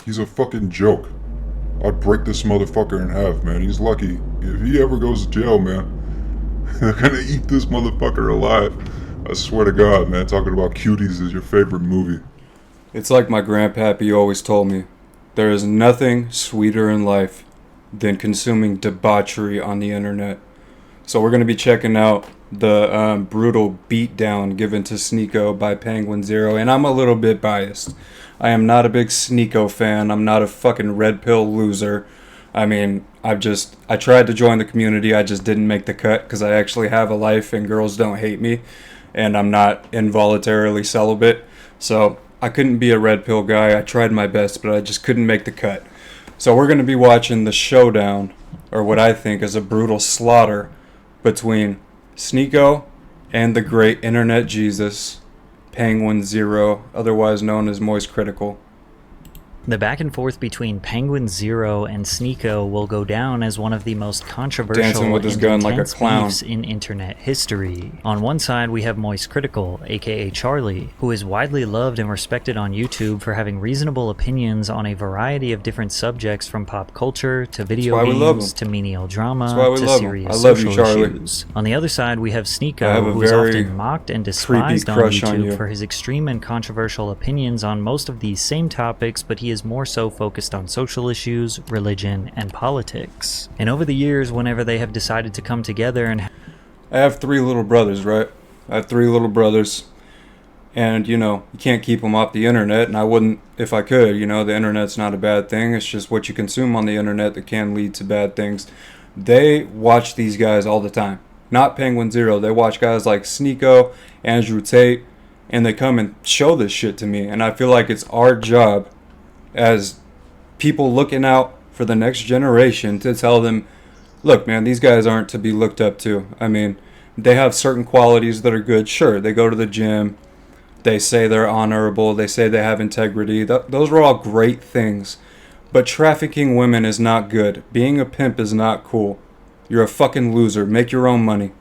He's a fucking joke. I'd break this motherfucker in half, man. He's lucky. If he ever goes to jail, man, they're gonna eat this motherfucker alive. I swear to God, man, talking about Cuties is your favorite movie. It's like my grandpappy always told me. There is nothing sweeter in life than consuming debauchery on the internet. So we're going to be checking out the brutal beatdown given to Sneako by Penguin Zero. And I'm a little bit biased. I am not a big Sneako fan. I'm not a fucking red pill loser. I mean, I tried to join the community. I just didn't make the cut because I actually have a life and girls don't hate me. And I'm not involuntarily celibate. So I couldn't be a red pill guy. I tried my best, but I just couldn't make the cut. So we're going to be watching the showdown, or what I think is a brutal slaughter, between Sneako and the great internet Jesus, Penguin Zero, otherwise known as Moist Critical. The back and forth between Penguin Zero and Sneako will go down as one of the most controversial Dancing with his and gun like a intense clown. beefs in internet history. On one side, we have Moist Critical, aka Charlie, who is widely loved and respected on YouTube for having reasonable opinions on a variety of different subjects, from pop culture to video games to menial drama to serious social issues. On the other side, we have Sneako, who is often mocked and despised on YouTube for his extreme and controversial opinions on most of these same topics, but he is more so focused on social issues, religion, and politics. And over the years, whenever they have decided to come together and... I have 3 little brothers, right? I have 3 little brothers. And, you know, you can't keep them off the internet, and I wouldn't if I could. You know, the internet's not a bad thing. It's just what you consume on the internet that can lead to bad things. They watch these guys all the time. Not Penguin Zero. They watch guys like Sneako, Andrew Tate, and they come and show this shit to me. And I feel like it's our job as people looking out for the next generation to tell them, look, man, these guys aren't to be looked up to. I mean, they have certain qualities that are good. Sure, they go to the gym. They say they're honorable. They say they have integrity. Those are all great things. But trafficking women is not good. Being a pimp is not cool. You're a fucking loser. Make your own money.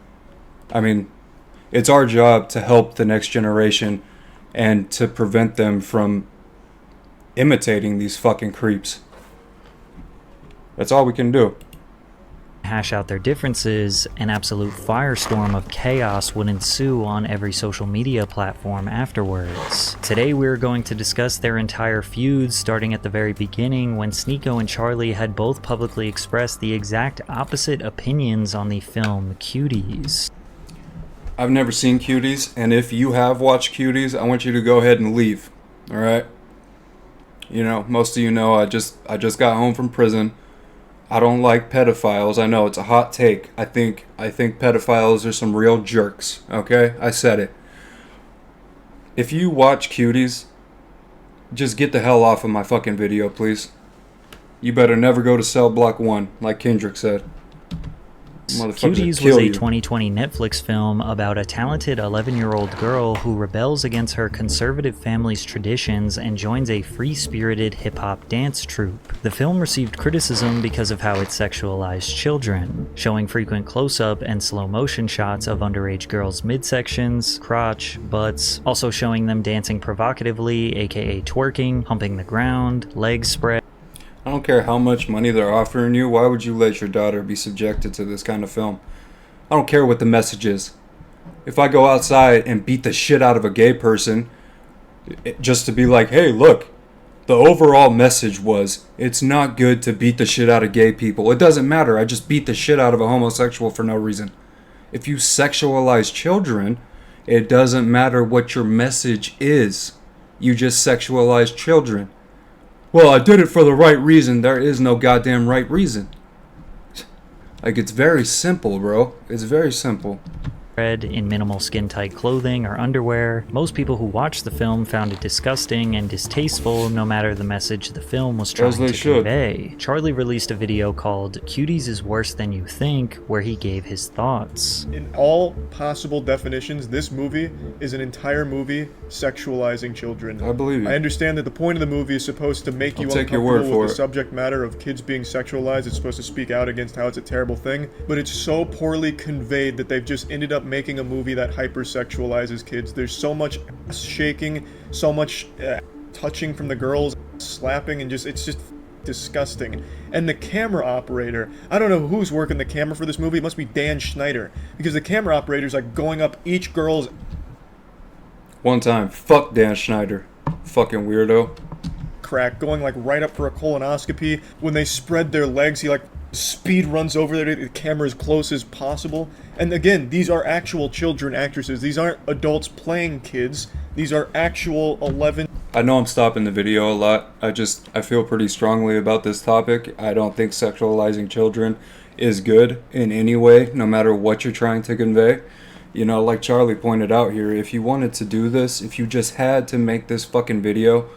I mean, it's our job to help the next generation and to prevent them from imitating these fucking creeps. That's all we can do. Hash out their differences, an absolute firestorm of chaos would ensue on every social media platform afterwards. Today we're going to discuss their entire feuds, starting at the very beginning when Sneako and Charlie had both publicly expressed the exact opposite opinions on the film Cuties. I've never seen Cuties, and if you have watched Cuties, I want you to go ahead and leave. Alright? You know, most of you know I just got home from prison. I don't like pedophiles. I know it's a hot take. I think pedophiles are some real jerks. Okay? I said it. If you watch Cuties, just get the hell off of my fucking video, please. You better never go to cell block 1, like Kendrick said. Cuties was a 2020 Netflix film about a talented 11-year-old girl who rebels against her conservative family's traditions and joins a free-spirited hip-hop dance troupe. The film received criticism because of how it sexualized children, showing frequent close-up and slow-motion shots of underage girls' midsections, crotch, butts, also showing them dancing provocatively, aka twerking, humping the ground, legs spread. I don't care how much money they're offering you. Why would you let your daughter be subjected to this kind of film? I don't care what the message is. If I go outside and beat the shit out of a gay person, just to be like, hey, look, the overall message was, it's not good to beat the shit out of gay people. It doesn't matter. I just beat the shit out of a homosexual for no reason. If you sexualize children, it doesn't matter what your message is. You just sexualize children. Well, I did it for the right reason. There is no goddamn right reason. Like, it's very simple, bro. It's very simple. In minimal skin-tight clothing or underwear. Most people who watched the film found it disgusting and distasteful, no matter the message the film was trying to convey. Charlie released a video called Cuties is Worse Than You Think, where he gave his thoughts. In all possible definitions, this movie is an entire movie sexualizing children. I believe you. I understand that the point of the movie is supposed to make you uncomfortable with the subject matter of kids being sexualized. It's supposed to speak out against how it's a terrible thing, but it's so poorly conveyed that they've just ended up making a movie that hypersexualizes kids. There's so much ass shaking, so much touching from the girls. slapping and it's just disgusting. And the camera operator, I don't know who's working the camera for this movie. It must be Dan Schneider, because the camera operator's like going up each girl's. One time, fuck Dan Schneider, fucking weirdo. Crack, going like right up for a colonoscopy. When they spread their legs, he like speed runs over there to get the camera as close as possible. And again, these are actual children actresses. These aren't adults playing kids. These are actual 11. I know I'm stopping the video a lot. I feel pretty strongly about this topic. I don't think sexualizing children is good in any way, no matter what you're trying to convey. You know, like Charlie pointed out here, if you wanted to do this, if you just had to make this fucking video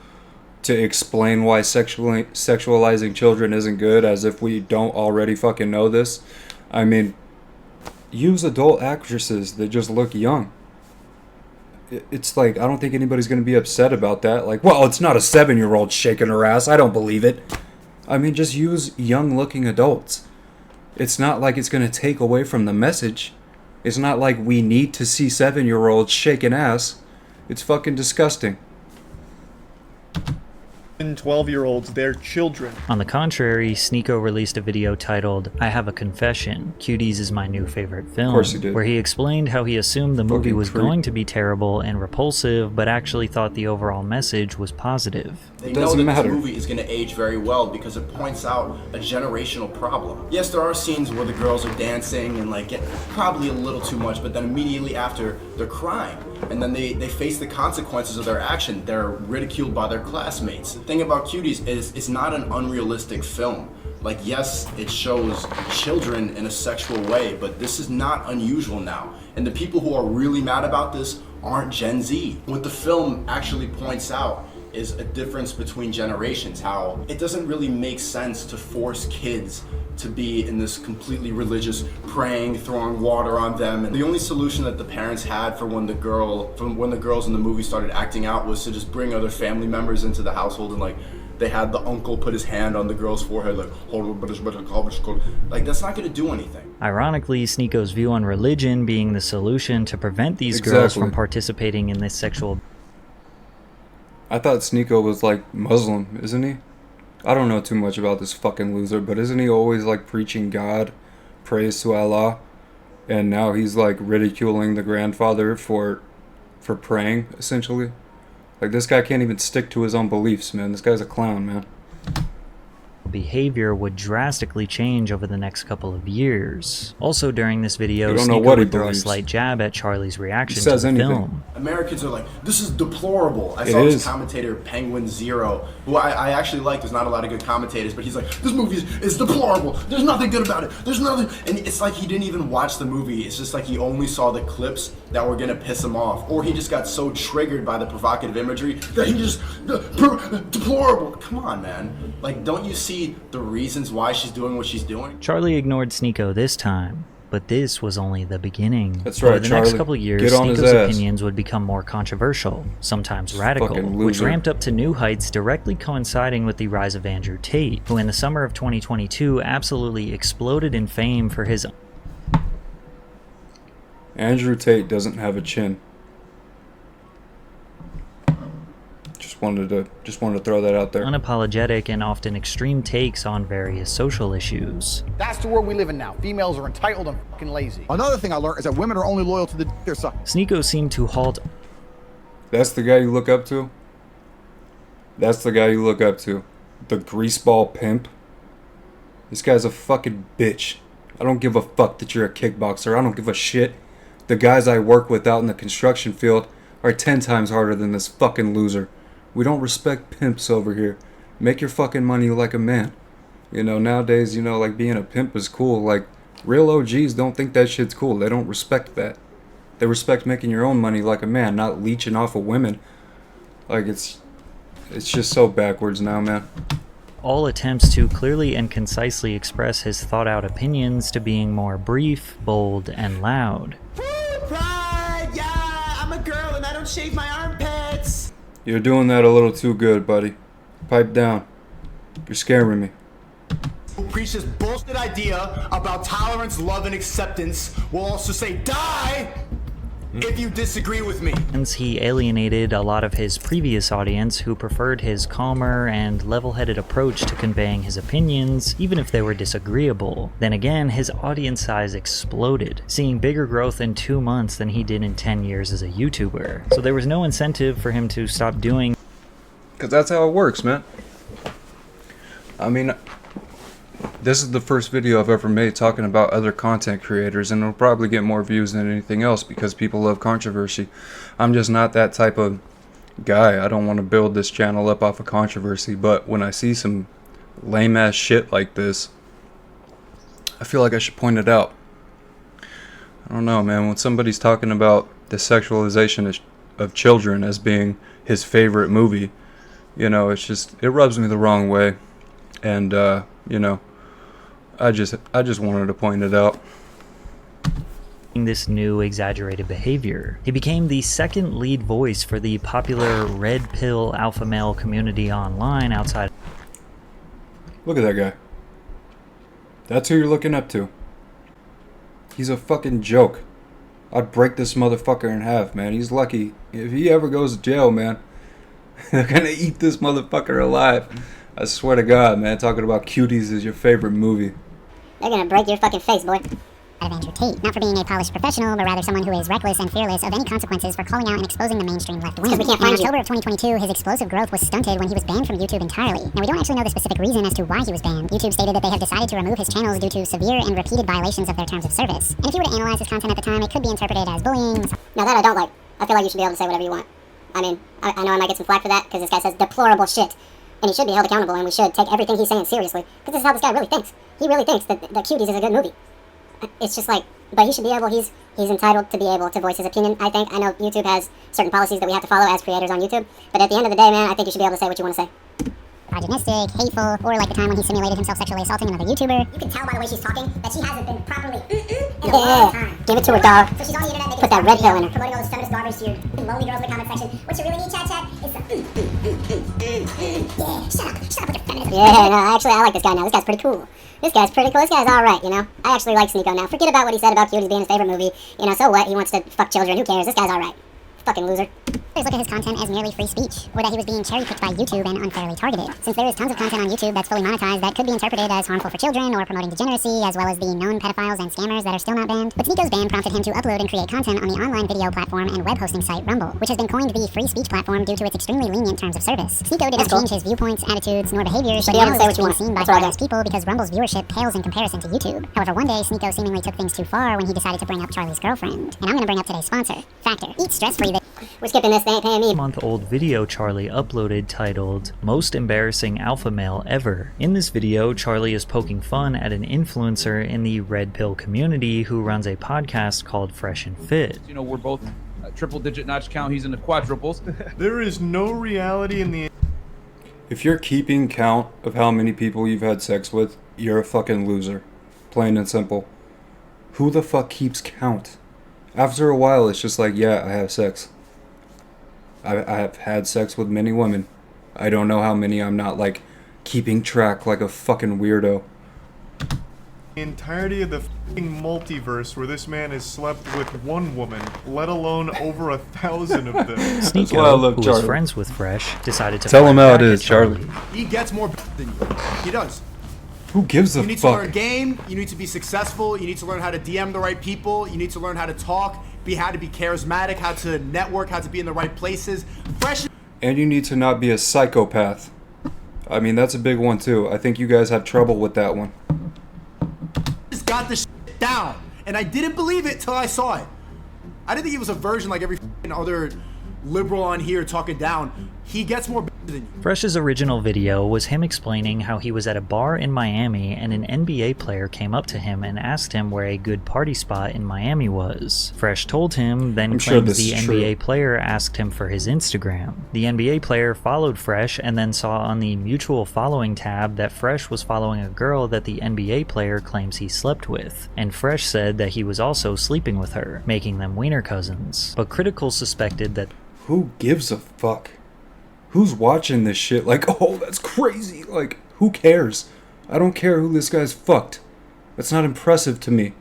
to explain why sexualizing children isn't good, as if we don't already fucking know this, I mean, use adult actresses that just look young. It's like, I don't think anybody's going to be upset about that. Like, well, it's not a 7-year-old shaking her ass. I don't believe it. I mean, just use young-looking adults. It's not like it's going to take away from the message. It's not like we need to see 7-year-olds shaking ass. It's fucking disgusting. 12-year-olds, they're children. On the contrary, Sneako released a video titled, I Have a Confession, Cuties is my new favorite film, of course he did. Where he explained how he assumed the movie was going to be terrible and repulsive, but actually thought the overall message was positive. They know that this movie is going to age very well because it points out a generational problem. Yes, there are scenes where the girls are dancing and like get probably a little too much, but then immediately after they're crying. And then they face the consequences of their action. They're ridiculed by their classmates. The thing about Cuties is it's not an unrealistic film. Like, yes, it shows children in a sexual way, but this is not unusual now. And the people who are really mad about this aren't Gen Z. What the film actually points out is a difference between generations, how it doesn't really make sense to force kids to be in this completely religious praying, throwing water on them. And the only solution that the parents had for when the girls in the movie started acting out was to just bring other family members into the household, and like they had the uncle put his hand on the girl's forehead like, like that's not gonna do anything. Ironically, Sneako's view on religion being the solution to prevent these girls from participating in this sexual. I thought Sneako was like Muslim, isn't he? I don't know too much about this fucking loser, but isn't he always like preaching God, praise to Allah? And now he's like ridiculing the grandfather for praying, essentially. Like, this guy can't even stick to his own beliefs, man. This guy's a clown, man. Behavior would drastically change over the next couple of years. Also during this video, Sneako would throw a slight jab at Charlie's reaction to the film. Americans are like, this is deplorable. I saw this commentator, Penguin Zero, who I actually like. There's not a lot of good commentators, but he's like, this movie is deplorable. There's nothing good about it. There's nothing. And it's like he didn't even watch the movie. It's just like he only saw the clips that were going to piss him off. Or he just got so triggered by the provocative imagery that he just, deplorable. Come on, man. Like, don't you see the reasons why she's doing what she's doing? Charlie ignored Sneako this time, but this was only the beginning. That's right, Over the next couple of years, Sneako's opinions would become more controversial, sometimes radical, which ramped up to new heights directly coinciding with the rise of Andrew Tate, who in the summer of 2022 absolutely exploded in fame for his... Andrew Tate doesn't have a chin. Just wanted to throw that out there. Unapologetic and often extreme takes on various social issues. That's the world we live in now. Females are entitled and fucking lazy. Another thing I learned is that women are only loyal to the they're sucking. Sneako seemed to halt. That's the guy you look up to? That's the guy you look up to. The greaseball pimp? This guy's a fucking bitch. I don't give a fuck that you're a kickboxer. I don't give a shit. The guys I work with out in the construction field are 10 times harder than this fucking loser. We don't respect pimps over here. Make your fucking money like a man. You know, nowadays, you know, like being a pimp is cool. Like, real OGs don't think that shit's cool. They don't respect that. They respect making your own money like a man, not leeching off of women. Like, it's just so backwards now, man. All attempts to clearly and concisely express his thought-out opinions to being more brief, bold, and loud. Pride! Yeah, I'm a girl and I don't shave my armpits! You're doing that a little too good, buddy. Pipe down. You're scaring me. Who preach this bullshit idea about tolerance, love, and acceptance will also say, die! if you disagree with me. Hence, he alienated a lot of his previous audience who preferred his calmer and level-headed approach to conveying his opinions, even if they were disagreeable. Then again, his audience size exploded, seeing bigger growth in 2 months than he did in 10 years as a YouTuber. So there was no incentive for him to stop doing. Because that's how it works, man. I mean, this is the first video I've ever made talking about other content creators, and it'll probably get more views than anything else because people love controversy. I'm just not that type of guy. I don't want to build this channel up off of controversy, but when I see some lame ass shit like this, I feel like I should point it out. I don't know, man. When somebody's talking about the sexualization of children as being his favorite movie, you know, it's just, it rubs me the wrong way. And, you know, I just wanted to point it out. This new exaggerated behavior. He became the second lead voice for the popular red pill alpha male community online outside. Look at that guy. That's who you're looking up to. He's a fucking joke. I'd break this motherfucker in half, man. He's lucky. If he ever goes to jail, man, they're gonna eat this motherfucker alive. I swear to God, man. Talking about Cuties is your favorite movie. They're gonna break your fucking face, boy. Of Andrew Tate, not for being a polished professional, but rather someone who is reckless and fearless of any consequences for calling out and exposing the mainstream left wing. In October of 2022, his explosive growth was stunted when he was banned from YouTube entirely. Now, we don't actually know the specific reason as to why he was banned. YouTube stated that they have decided to remove his channels due to severe and repeated violations of their terms of service. And if you were to analyze his content at the time, it could be interpreted as bullying. Now, that I don't like. I feel like you should be able to say whatever you want. I mean, I know I might get some flack for that, because this guy says deplorable shit. And he should be held accountable, and we should take everything he's saying seriously. Because this is how this guy really thinks. He really thinks that Cuties is a good movie. It's just like, but he should be able, he's entitled to be able to voice his opinion, I think. I know YouTube has certain policies that we have to follow as creators on YouTube, but at the end of the day, man, I think you should be able to say what you want to say. Misogynistic, hateful, or like the time when he simulated himself sexually assaulting another YouTuber. You can tell by the way she's talking that she hasn't been properly in a long time. Give it to her, dog. So she's on the internet making put that red pill in her. Promoting all this feminist garbage to your lonely girls in the comment section. What you really need, chat, is the yeah, shut up with your feminism. Yeah, no, actually, I like this guy now. This guy's pretty cool. This guy's pretty cool. This guy's alright, you know? I actually like Sneako now. Forget about what he said about Cuties being his favorite movie. You know, so what? He wants to fuck children. Who cares? This guy's alright. Fucking loser. Look at his content as merely free speech, or that he was being cherry-picked by YouTube and unfairly targeted. Since there is tons of content on YouTube that's fully monetized that could be interpreted as harmful for children or promoting degeneracy, as well as the known pedophiles and scammers that are still not banned. But Sneako's ban prompted him to upload and create content on the online video platform and web hosting site Rumble, which has been coined the free speech platform due to its extremely lenient terms of service. Sneako didn't change his viewpoints, attitudes, nor behaviors, but now is being seen by far less people because Rumble's viewership pales in comparison to YouTube. However, one day, Sneako seemingly took things too far when he decided to bring up Charlie's girlfriend. And I'm gonna bring up today's sponsor, Factor. Eat stress-free. We're skipping this, they ain't paying me. Month-old video Charlie uploaded titled Most Embarrassing Alpha Male Ever. In this video, Charlie is poking fun at an influencer in the Red Pill community who runs a podcast called Fresh and Fit. You know, we're both triple-digit notch count. He's in the quadruples. There is no reality in the... If you're keeping count of how many people you've had sex with, you're a fucking loser. Plain and simple. Who the fuck keeps count? After a while, it's just like, yeah, I have sex. I have had sex with many women. I don't know how many. I'm not, like, keeping track like a fucking weirdo. The entirety of the f***ing multiverse where this man has slept with one woman, let alone over 1,000 of them. Sneako, who was friends with Fresh, decided to tell him how it is, Charlie. He gets more than you. He does. Who gives a fuck? You need to learn game, you need to be successful, you need to learn how to DM the right people, you need to learn how to talk, how to be charismatic, how to network, how to be in the right places. Fresh. And you need to not be a psychopath. I mean, that's a big one too. I think you guys have trouble with that one. Just got this shit down, and I didn't believe it till I saw it. I didn't think he was a virgin like every other liberal on here talking down. He gets more than you. Fresh's original video was him explaining how he was at a bar in Miami and an NBA player came up to him and asked him where a good party spot in Miami was. Fresh told him, then claims the NBA player asked him for his Instagram. The NBA player followed Fresh and then saw on the mutual following tab that Fresh was following a girl that the NBA player claims he slept with, and Fresh said that he was also sleeping with her, making them wiener cousins. But critics suspected that who gives a fuck? Who's watching this shit? Like, oh, that's crazy. Like, who cares? I don't care who this guy's fucked. That's not impressive to me.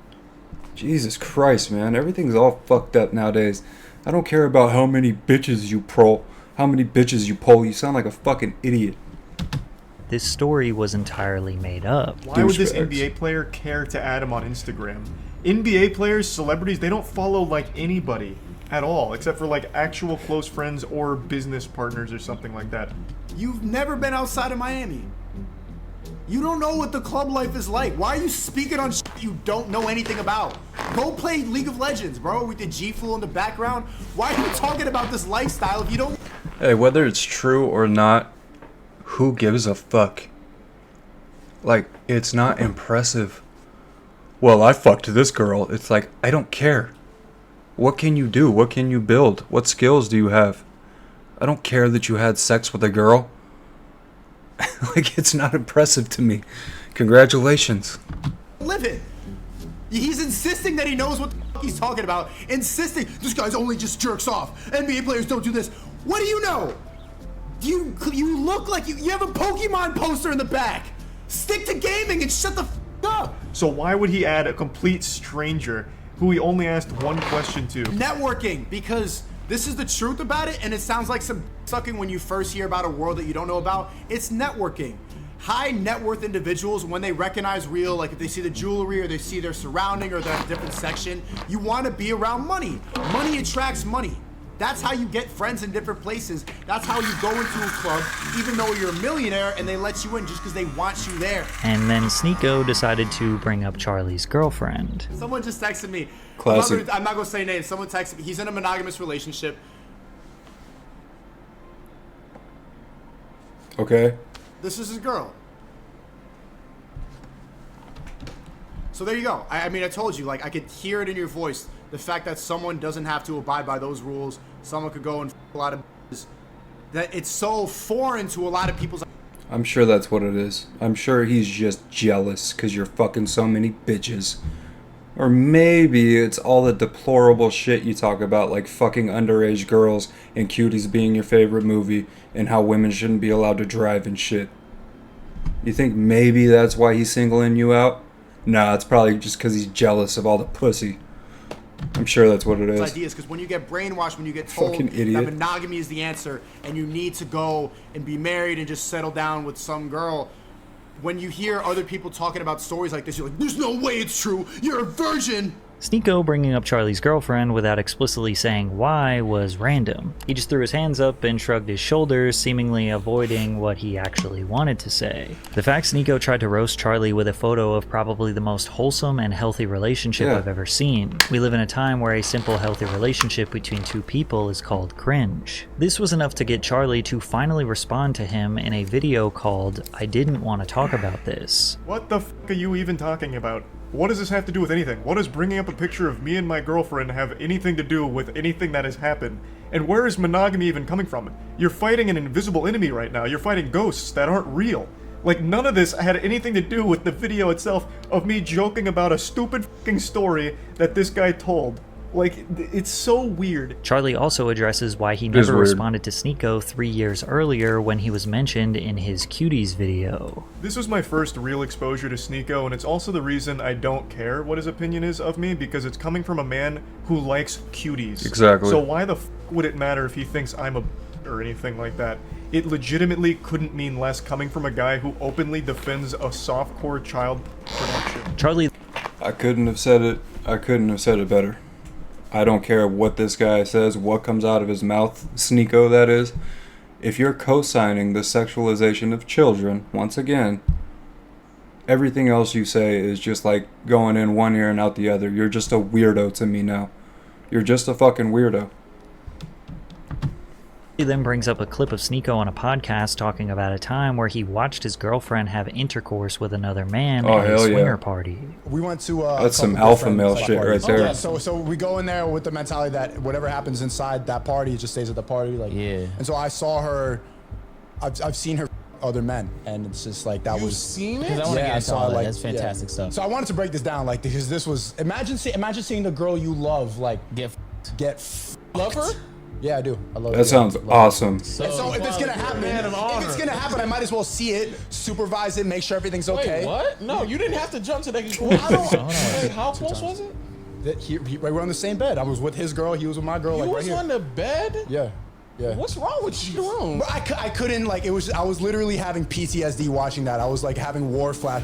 Jesus Christ, man. Everything's all fucked up nowadays. I don't care about how many bitches you pull. You sound like a fucking idiot. This story was entirely made up. Why would this Douchebags. NBA player care to add him on Instagram? NBA players, celebrities, they don't follow like anybody at all, except for like actual close friends or business partners or something like that. You've never been outside of Miami. You don't know what the club life is like. Why are you speaking on shit you don't know anything about? Go play League of Legends, bro, with the G Fool in the background. Why are you talking about this lifestyle if you don't... Hey, whether it's true or not, who gives a fuck? Like, it's not impressive. Well, I fucked this girl. It's like, I don't care. What can you do? What can you build? What skills do you have? I don't care that you had sex with a girl. Like, it's not impressive to me. Congratulations. live it. He's insisting that he knows what the fuck he's talking about. Insisting, this guy's only just jerks off. NBA players don't do this. What do you know? You look like you have a Pokemon poster in the back. Stick to gaming and shut the f up. So why would he add a complete stranger who he only asked one question to? Networking, because this is the truth about it, and it sounds like some sucking when you first hear about a world that you don't know about. It's networking. High net worth individuals, when they recognize real, like if they see the jewelry or they see their surrounding or they're in a different section, you want to be around money. Money attracts money. That's how you get friends in different places. That's how you go into a club, even though you're a millionaire, and they let you in just because they want you there. And then Sneako decided to bring up Charlie's girlfriend. Someone just texted me. Classic. I'm not going to say names. Someone texted me. He's in a monogamous relationship. Okay. This is his girl. So there you go. I mean, I told you, like, I could hear it in your voice. The fact that someone doesn't have to abide by those rules, someone could go and f a lot of that it's so foreign to a lot of people's. I'm sure that's what it is. I'm sure he's just jealous because you're fucking so many bitches. Or maybe it's all the deplorable shit you talk about, like fucking underage girls and Cuties being your favorite movie and how women shouldn't be allowed to drive and shit. You think maybe that's why he's singling you out? Nah, it's probably just because he's jealous of all the pussy. I'm sure that's what it is. Ideas, because when you get brainwashed, when you get told Fucking idiot. that monogamy is the answer and you need to go and be married and just settle down with some girl, when you hear other people talking about stories like this, you're like, there's no way it's true. You're a virgin. Sneako bringing up Charlie's girlfriend without explicitly saying why was random. He just threw his hands up and shrugged his shoulders, seemingly avoiding what he actually wanted to say. The fact Sneako tried to roast Charlie with a photo of probably the most wholesome and healthy relationship I've ever seen. We live in a time where a simple, healthy relationship between two people is called cringe. This was enough to get Charlie to finally respond to him in a video called "I Didn't Want to Talk About This." What the f are you even talking about? What does this have to do with anything? What does bringing up a picture of me and my girlfriend have anything to do with anything that has happened? And where is monogamy even coming from? You're fighting an invisible enemy right now. You're fighting ghosts that aren't real. Like, none of this had anything to do with the video itself of me joking about a stupid f***ing story that this guy told. Like, it's so weird. Charlie also addresses why he never responded to Sneako 3 years earlier when he was mentioned in his Cuties video. This was my first real exposure to Sneako, and it's also the reason I don't care what his opinion is of me, because it's coming from a man who likes cuties. Exactly. So why the f would it matter if he thinks I'm a or anything like that? It legitimately couldn't mean less coming from a guy who openly defends a softcore child production. Charlie... I couldn't have said it better. I don't care what this guy says, what comes out of his mouth, Sneako that is. If you're co-signing the sexualization of children, once again, everything else you say is just like going in one ear and out the other. You're just a weirdo to me now. You're just a fucking weirdo. He then brings up a clip of Sneako on a podcast talking about a time where he watched his girlfriend have intercourse with another man at a swinger party. We went to that's some alpha male shit right there. Yeah, so we go in there with the mentality that whatever happens inside that party, it just stays at the party. Like, yeah. And so I saw her. I've seen her other men, and it's just like that was. Seen it? Yeah, I saw like that's fantastic stuff. So I wanted to break this down, like, because this was imagine seeing the girl you love like love her. Yeah, I do. I love that. Sounds awesome. So if it's gonna happen, I might as well see it, supervise it, make sure everything's okay. Wait, what? No, you didn't have to jump to that conclusion. Wait, how close was it? we're on the same bed. I was with his girl. He was with my girl. You like was right on here. the bed? Yeah. Yeah. What's wrong with you? But I couldn't, like, I was literally having PTSD watching that. I was like having war flash.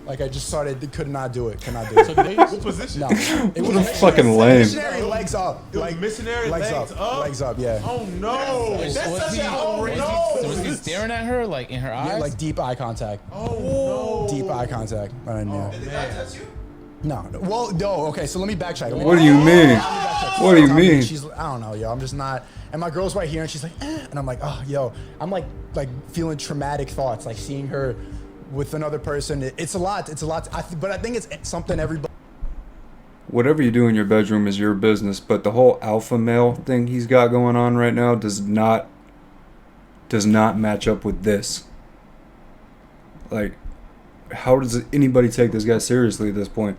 Like I just could not do it. Cannot do it. So what position? No. It was fucking lame. Missionary legs up. Like missionary legs up? Legs up, yeah. Oh no. Was he staring at her like in her eyes? Yeah, like deep eye contact. Oh no. Deep eye contact. Right in there. Did the guy touch you? No. Well, no. Okay, so let me backtrack. What do you mean? What do you mean? I don't know, yo. I'm just not. And my girl's right here, and she's like, and I'm like, oh, yo. I'm like feeling traumatic thoughts, like seeing her with another person. It's a lot. It's a lot. But I think it's something everybody. Whatever you do in your bedroom is your business, but the whole alpha male thing he's got going on right now does not match up with this. Like, how does anybody take this guy seriously at this point?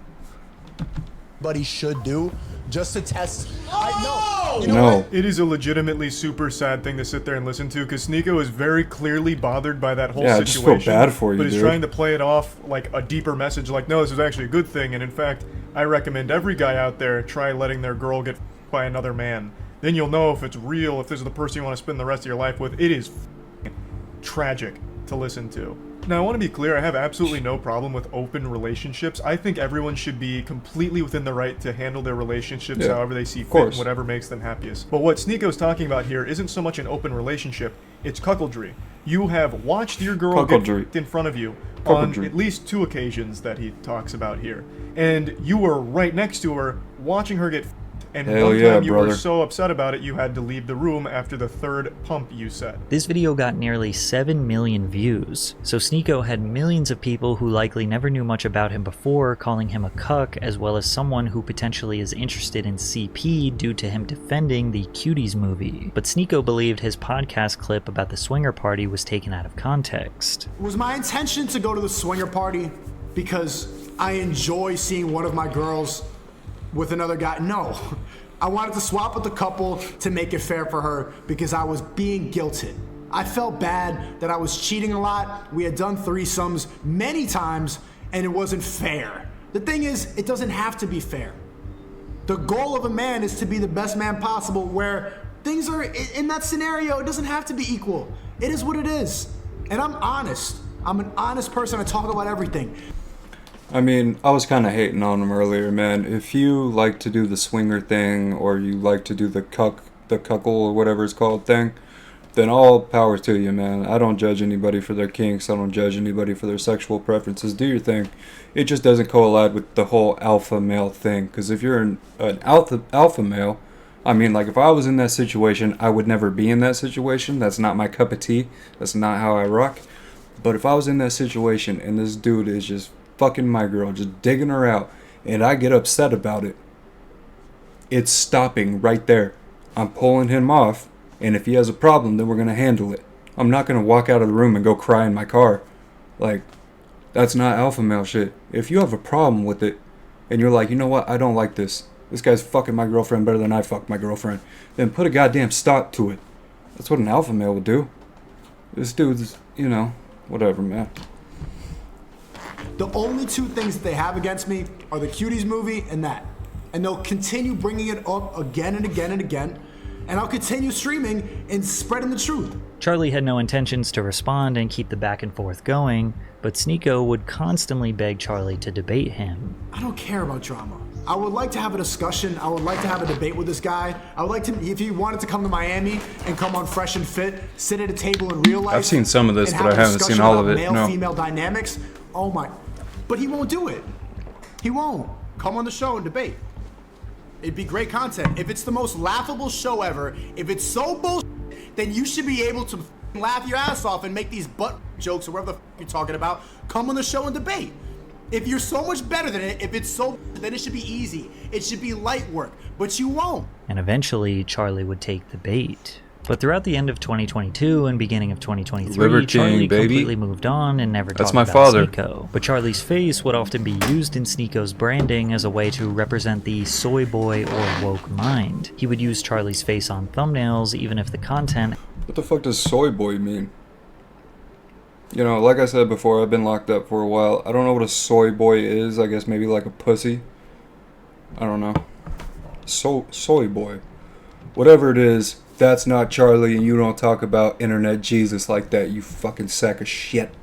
Everybody should do just to test. I know. You No. know what? It is a legitimately super sad thing to sit there and listen to because Sneako is very clearly bothered by that whole Yeah, I situation. just feel bad for you, but he's dude. trying to play it off like a deeper message, like, no, this is actually a good thing. And in fact, I recommend every guy out there try letting their girl get by another man. Then you'll know if it's real, if this is the person you want to spend the rest of your life with. It is tragic to listen to. Now, I want to be clear, I have absolutely no problem with open relationships. I think everyone should be completely within the right to handle their relationships however they see fit, and whatever makes them happiest. But what Sneako's talking about here isn't so much an open relationship, it's cuckoldry. You have watched your girl get in front of you on at least 2 occasions that he talks about here. And you were right next to her, watching her get and Hell one yeah, time you were brother. so upset about it, you had to leave the room after the 3rd pump you said. This video got nearly 7 million views, so Sneako had millions of people who likely never knew much about him before calling him a cuck, as well as someone who potentially is interested in CP due to him defending the Cuties movie. But Sneako believed his podcast clip about the swinger party was taken out of context. Was my intention to go to the swinger party because I enjoy seeing one of my girls with another guy? No. I wanted to swap with the couple to make it fair for her because I was being guilted. I felt bad that I was cheating a lot. We had done threesomes many times and it wasn't fair. The thing is, it doesn't have to be fair. The goal of a man is to be the best man possible, where things are, in that scenario, it doesn't have to be equal. It is what it is. And I'm honest. I'm an honest person. I talk about everything. I mean, I was kind of hating on him earlier, man. If you like to do the swinger thing, or you like to do the cuckle, or whatever it's called thing, then all power to you, man. I don't judge anybody for their kinks. I don't judge anybody for their sexual preferences. Do your thing. It just doesn't collide with the whole alpha male thing. Because if you're an alpha male, I mean, like, if I was in that situation, I would never be in that situation. That's not my cup of tea. That's not how I rock. But if I was in that situation and this dude is just fucking my girl, just digging her out, and I get upset about it, it's stopping right there. I'm pulling him off, and if he has a problem, then we're gonna handle it. I'm not gonna walk out of the room and go cry in my car. Like, that's not alpha male shit. If you have a problem with it, and you're like, you know what, I don't like this. This guy's fucking my girlfriend better than I fucked my girlfriend. Then put a goddamn stop to it. That's what an alpha male would do. This dude's, you know, whatever, man. The only 2 things that they have against me are the Cuties movie and that. And they'll continue bringing it up again and again and again. And I'll continue streaming and spreading the truth. Charlie had no intentions to respond and keep the back and forth going, but Sneako would constantly beg Charlie to debate him. I don't care about drama. I would like to have a discussion. I would like to have a debate with this guy. I would like to, if he wanted to come to Miami and come on Fresh and Fit, sit at a table in real life. I've seen some of this, and but I have a haven't seen discussion all of about it. No. Male-female dynamics. Oh my. But he won't do it. He won't. Come on the show and debate. It'd be great content. If it's the most laughable show ever, if it's so bullshit, then you should be able to laugh your ass off and make these butt jokes or whatever the you're talking about. Come on the show and debate. If you're so much better than it, if it's so, then it should be easy. It should be light work, but you won't. And eventually, Charlie would take the bait. But throughout the end of 2022 and beginning of 2023, Liver King, Charlie baby. completely moved on and never That's talked my about father. Sneako. But Charlie's face would often be used in Sneako's branding as a way to represent the soy boy or woke mind. He would use Charlie's face on thumbnails even if the content... What the fuck does soy boy mean? You know, like I said before, I've been locked up for a while. I don't know what a soy boy is. I guess maybe like a pussy. I don't know, soy boy, whatever it is. That's not Charlie, and you don't talk about internet Jesus like that, you fucking sack of shit.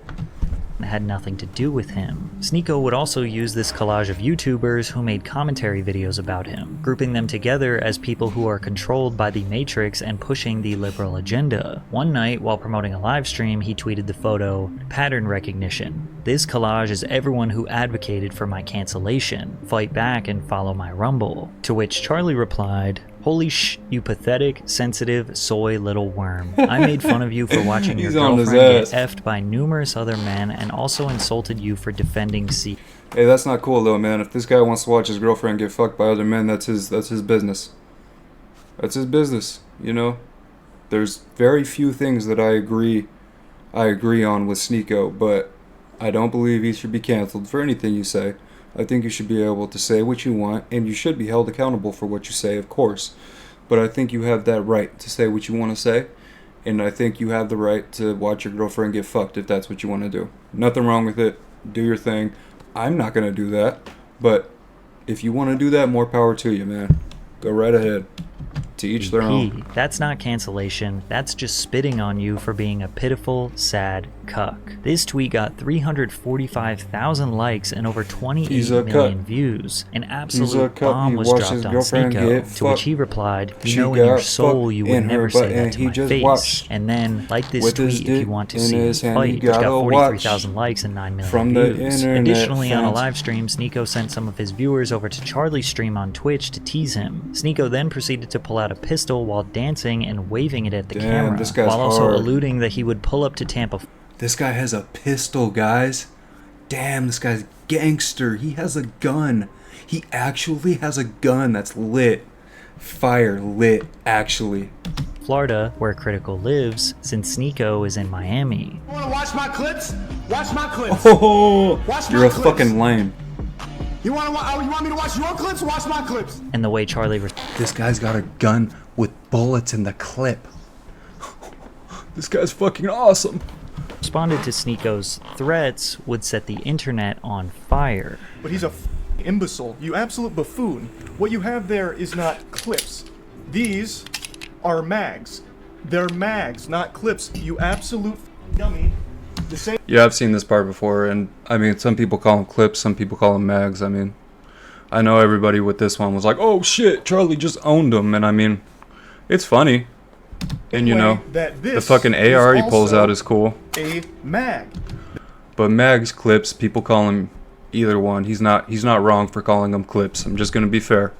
Had nothing to do with him. Sneako would also use this collage of YouTubers who made commentary videos about him, grouping them together as people who are controlled by the Matrix and pushing the liberal agenda. One night, while promoting a live stream, he tweeted the photo, "Pattern recognition. This collage is everyone who advocated for my cancellation. Fight back and follow my rumble." To which Charlie replied, "Holy you pathetic, sensitive, soy little worm. I made fun of you for watching your girlfriend get effed by numerous other men and also insulted you for defending C." Hey, that's not cool though, man. If this guy wants to watch his girlfriend get fucked by other men, that's his business. That's his business, you know? There's very few things that I agree on with Sneako, but I don't believe he should be canceled for anything you say. I think you should be able to say what you want, and you should be held accountable for what you say, of course. But I think you have that right to say what you want to say, and I think you have the right to watch your girlfriend get fucked if that's what you want to do. Nothing wrong with it. Do your thing. I'm not going to do that, but if you want to do that, more power to you, man. Go right ahead. To each their own. That's not cancellation, that's just spitting on you for being a pitiful, sad cuck. This tweet got 345,000 likes and over 28 million views. An absolute bomb was dropped on Sneako, to which he replied, "You know in your soul you would never say that to my face." And then, like this tweet if you want to see his fight, which got 43,000 likes and 9 million views. Additionally, on a live stream, Sneako sent some of his viewers over to Charlie's stream on Twitch to tease him. Sneako then proceeded to pull out a pistol while dancing and waving it at the camera, while also alluding that he would pull up to Tampa. This guy has a pistol, guys. Damn, this guy's gangster. He has a gun. He actually has a gun that's lit. Fire lit, actually. Florida, where Critical lives, since Sneako is in Miami. You wanna watch my clips? Watch my clips. Oh, watch you're my a clips. fucking lame. You want me to watch your clips? Watch my clips. And the way Charlie... This guy's got a gun with bullets in the clip. This guy's fucking awesome. Responded to Sneako's threats would set the internet on fire. But he's a imbecile. You absolute buffoon. What you have there is not clips. These are mags. They're mags, not clips. You absolute dummy. The same. Yeah, I've seen this part before, and I mean, some people call them clips, some people call them mags. I mean, I know everybody with this one was like, "Oh shit, Charlie just owned them," and I mean, it's funny. And you know, the fucking AR he pulls out is cool. A mag. But mags, clips, people call him either one. He's not wrong for calling them clips. I'm just gonna be fair.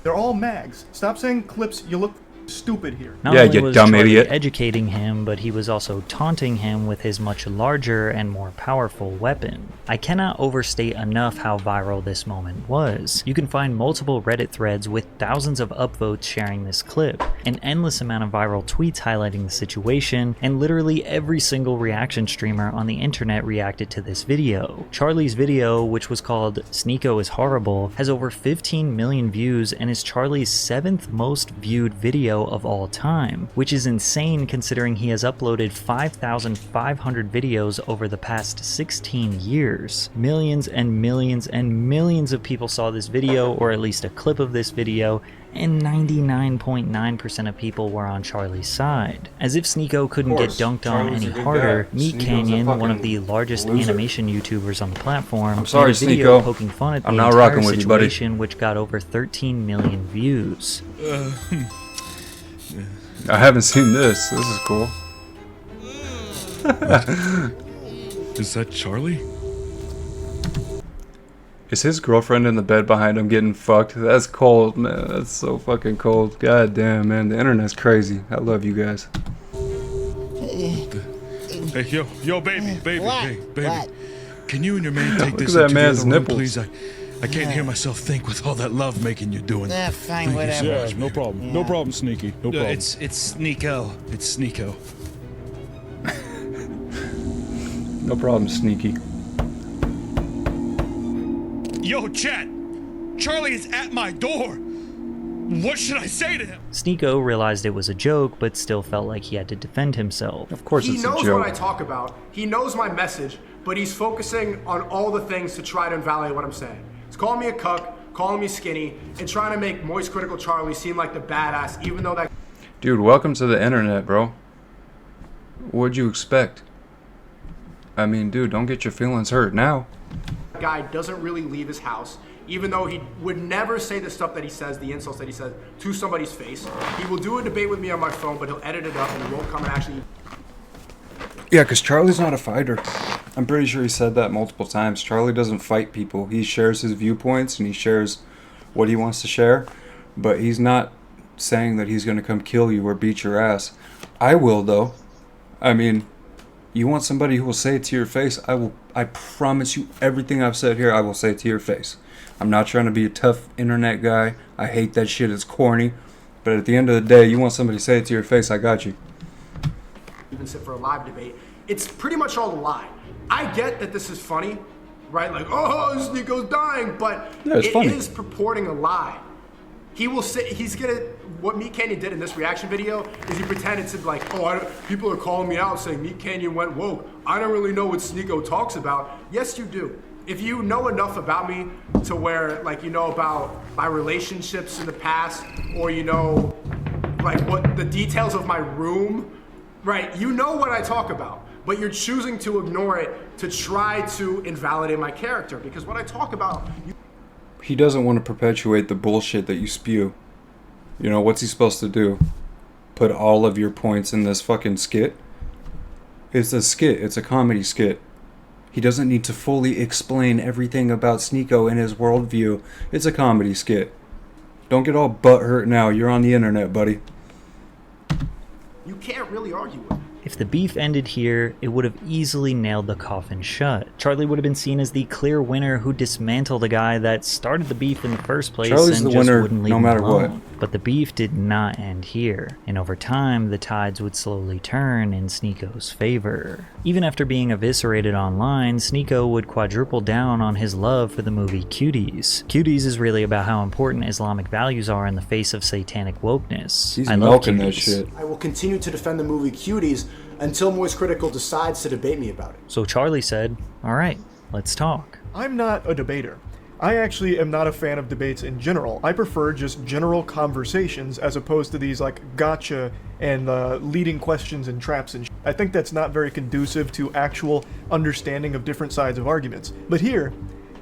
They're all mags. Stop saying clips. You look stupid here. Not only was Charlie educating him, but he was also taunting him with his much larger and more powerful weapon. I cannot overstate enough how viral this moment was. You can find multiple Reddit threads with thousands of upvotes sharing this clip, an endless amount of viral tweets highlighting the situation, and literally every single reaction streamer on the internet reacted to this video. Charlie's video, which was called "Sneako is Horrible," has over 15 million views and is Charlie's 7th most viewed video of all time, which is insane considering he has uploaded 5,500 videos over the past 16 years. Millions and millions and millions of people saw this video, or at least a clip of this video, and 99.9% of people were on Charlie's side. As if Sneako couldn't get dunked on any harder, Meat Canyon, one of the largest animation YouTubers on the platform, made a video poking fun at the entire situation, which got over 13 million views. I haven't seen this. This is cool. Is that Charlie? Is his girlfriend in the bed behind him getting fucked? That's cold, man. That's so fucking cold. God damn, man. The internet's crazy. I love you guys. Hey, yo, baby. What? Can you and your man take this into the man's other room, nipples. please? I can't hear myself think with all that love making you're doing. Fine, whatever. Yeah, no problem. Yeah. No problem, Sneaky. No problem. It's Sneako. It's Sneako. No problem, Sneaky. Yo, chat! Charlie is at my door! What should I say to him? Sneako realized it was a joke, but still felt like he had to defend himself. Of course He knows what I talk about. He knows my message, but he's focusing on all the things to try to invalidate what I'm saying. He's calling me a cuck, calling me skinny, and trying to make Moist Critical Charlie seem like the badass, even though that Dude, welcome to the internet, bro. What'd you expect? I mean, dude, don't get your feelings hurt now. guy doesn't really leave his house, even though he would never say the stuff that he says, the insults that he says to somebody's face. He will do a debate with me on my phone, but he'll edit it up and he won't come and actually... Yeah, because Charlie's not a fighter. I'm pretty sure he said that multiple times. Charlie doesn't fight people. He shares his viewpoints and he shares what he wants to share, but he's not saying that he's going to come kill you or beat your ass. I will, though. I mean, you want somebody who will say it to your face? I promise you everything I've said here, I will say it to your face. I'm not trying to be a tough internet guy. I hate that shit. It's corny. But at the end of the day, you want somebody to say it to your face, I got you. Even sit for a live debate. It's pretty much all a lie. I get that this is funny, right? Like, oh, Sneako's dying, but yeah, it funny. is purporting a lie. He will say, what Meat Canyon did in this reaction video is he pretended to like, people are calling me out saying Meat Canyon went woke. I don't really know what Sneako talks about. Yes, you do. If you know enough about me to where, like, you know about my relationships in the past, or you know, like, what the details of my room, right? You know what I talk about, but you're choosing to ignore it to try to invalidate my character, because what I talk about... He doesn't want to perpetuate the bullshit that you spew. You know, what's he supposed to do? Put all of your points in this fucking skit? It's a skit. It's a comedy skit. He doesn't need to fully explain everything about Sneako and his worldview. It's a comedy skit. Don't get all butthurt now. You're on the internet, buddy. You can't really argue with it. If the beef ended here, it would have easily nailed the coffin shut. Charlie would have been seen as the clear winner who dismantled a guy that started the beef in the first place Charlie's and the just winner wouldn't leave no him matter alone. what. But the beef did not end here, and over time, the tides would slowly turn in Sneako's favor. Even after being eviscerated online, Sneako would quadruple down on his love for the movie Cuties. Cuties is really about how important Islamic values are in the face of satanic wokeness. He's I love milking Cuties. that shit. I will continue to defend the movie Cuties until Moist Critical decides to debate me about it. So Charlie said, alright, let's talk. I'm not a debater. I actually am not a fan of debates in general. I prefer just general conversations as opposed to these like gotcha and leading questions and traps and I think that's not very conducive to actual understanding of different sides of arguments. But here,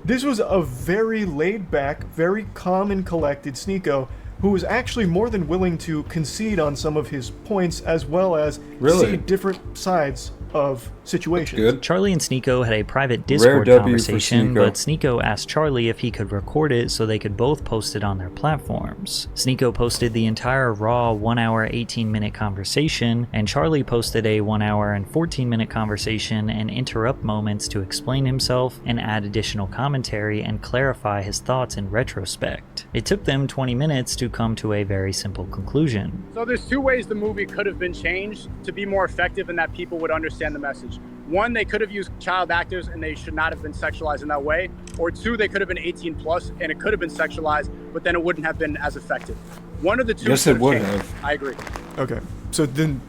this was a very laid back, very calm and collected Sneako who was actually more than willing to concede on some of his points as well as see different sides of situations. Good. Charlie and Sneako had a private Discord conversation, but Sneako asked Charlie if he could record it so they could both post it on their platforms. Sneako posted the entire raw 1 hour 18-minute conversation, and Charlie posted a 1 hour and 14-minute conversation and interrupt moments to explain himself and add additional commentary and clarify his thoughts in retrospect. It took them 20 minutes to come to a very simple conclusion. So there's two ways the movie could have been changed to be more effective and that people would understand the message. One, they could have used child actors and they should not have been sexualized in that way. Or two, they could have been 18 plus and it could have been sexualized, but then it wouldn't have been as effective. One of the two. Yes, it would have. I agree. Okay, so then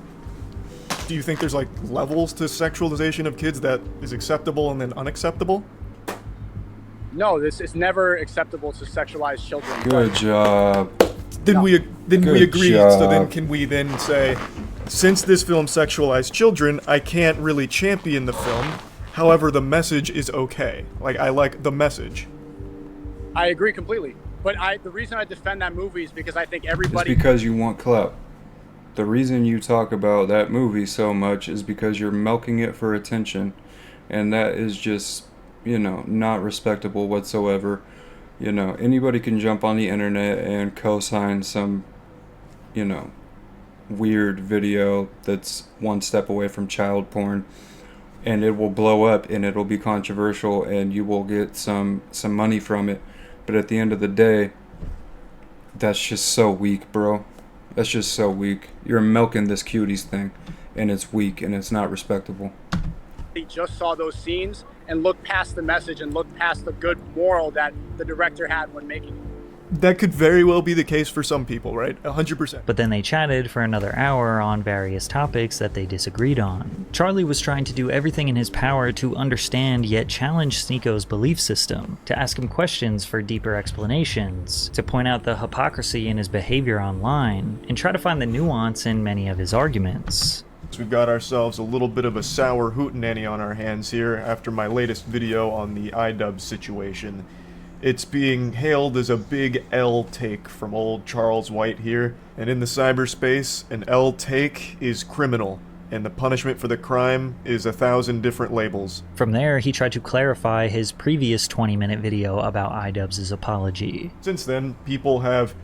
do you think there's like levels to sexualization of kids that is acceptable and then unacceptable? No, this is never acceptable to sexualize children. Good job. Then we agree. job. So then can we then say, since this film sexualized children, I can't really champion the film. However, the message is okay. Like I like the message. I agree completely. But the reason I defend that movie is because I think everybody. It's because you want clout. The reason you talk about that movie so much is because you're milking it for attention, and that is just, you know, not respectable whatsoever. You know, anybody can jump on the internet and co-sign some, you know, weird video that's one step away from child porn, and it will blow up and it'll be controversial and you will get some money from it. But at the end of the day, that's just so weak, bro. That's just so weak. You're milking this Cuties thing, and it's weak and it's not respectable. He just saw those scenes and looked past the message and looked past the good moral that the director had when making it. That could very well be the case for some people, right? 100%. But then they chatted for another hour on various topics that they disagreed on. Charlie was trying to do everything in his power to understand yet challenge Sneako's belief system, to ask him questions for deeper explanations, to point out the hypocrisy in his behavior online, and try to find the nuance in many of his arguments. We've got ourselves a little bit of a sour hootenanny on our hands here after my latest video on the iDubbbz situation. It's being hailed as a big L take from old Charles White here, and in the cyberspace, an L take is criminal, and the punishment for the crime is 1,000 different labels. From there, he tried to clarify his previous 20-minute video about iDubbbz's apology. Since then, people have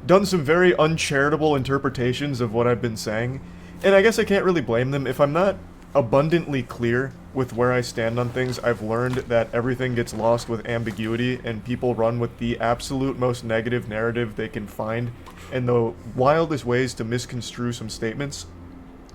done some very uncharitable interpretations of what I've been saying, and I guess I can't really blame them. If I'm not abundantly clear with where I stand on things, I've learned that everything gets lost with ambiguity, and people run with the absolute most negative narrative they can find and the wildest ways to misconstrue some statements.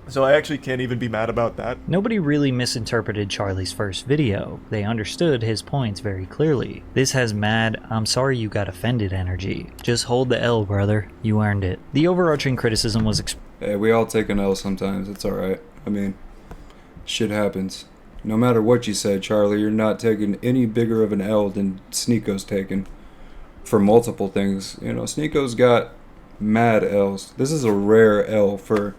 So I actually can't even be mad about that. Nobody really misinterpreted Charlie's first video. They understood his points very clearly. This has mad, "I'm sorry you got offended" energy. Just hold the L, brother. You earned it. The overarching criticism was Hey, we all take an L sometimes. It's alright. I mean, shit happens. No matter what you say, Charlie, you're not taking any bigger of an L than Sneako's taken. For multiple things. You know, Sneako's got mad L's. This is a rare L for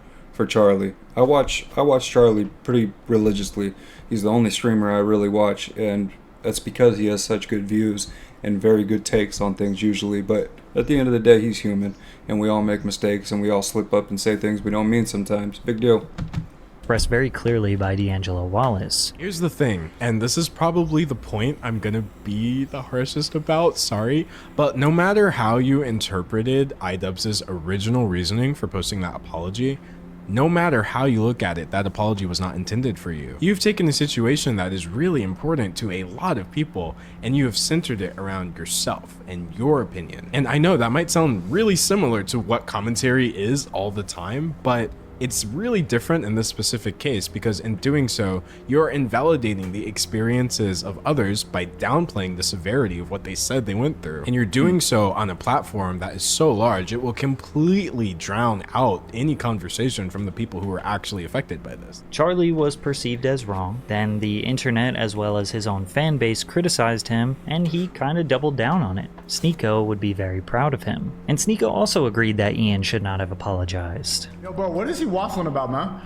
Charlie. I watch Charlie pretty religiously. He's the only streamer I really watch, and that's because he has such good views and very good takes on things usually. But at the end of the day, he's human, and we all make mistakes, and we all slip up and say things we don't mean sometimes. Big deal. expressed very clearly by D'Angelo Wallace. Here's the thing, and this is probably the point I'm gonna be the harshest about, sorry, but no matter how you interpreted iDubbbz's original reasoning for posting that apology, no matter how you look at it, that apology was not intended for you. You've taken a situation that is really important to a lot of people, and you have centered it around yourself and your opinion. And I know that might sound really similar to what commentary is all the time, but it's really different in this specific case because in doing so, you're invalidating the experiences of others by downplaying the severity of what they said they went through. And you're doing so on a platform that is so large, it will completely drown out any conversation from the people who are actually affected by this. Charlie was perceived as wrong, then the internet as well as his own fan base criticized him, and he kinda doubled down on it. Sneako would be very proud of him. And Sneako also agreed that Ian should not have apologized. Yo, bro, what is he waffling about, man?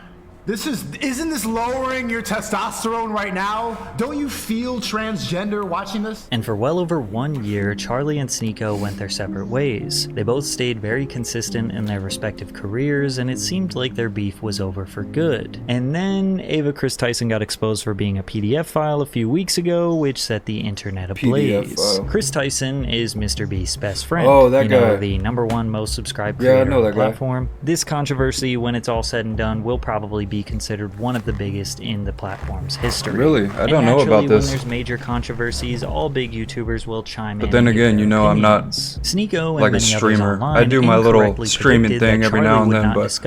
Isn't this lowering your testosterone right now? Don't you feel transgender watching this? And for well over 1 year, Charlie and Sneako went their separate ways. They both stayed very consistent in their respective careers, and it seemed like their beef was over for good. And then Ava Chris Tyson got exposed for being a PDF file a few weeks ago, which set the internet ablaze. Chris Tyson is Mr.Beast's best friend. Oh, that guy. The #1 most subscribed creator on the platform. This controversy, when it's all said and done, will probably be considered one of the biggest in the platform's history. Really? I don't know about this. When there's major controversies, all big YouTubers will chime in. But then again, you know, I'm not Sneako like a streamer. I do my little streaming thing every now and then, but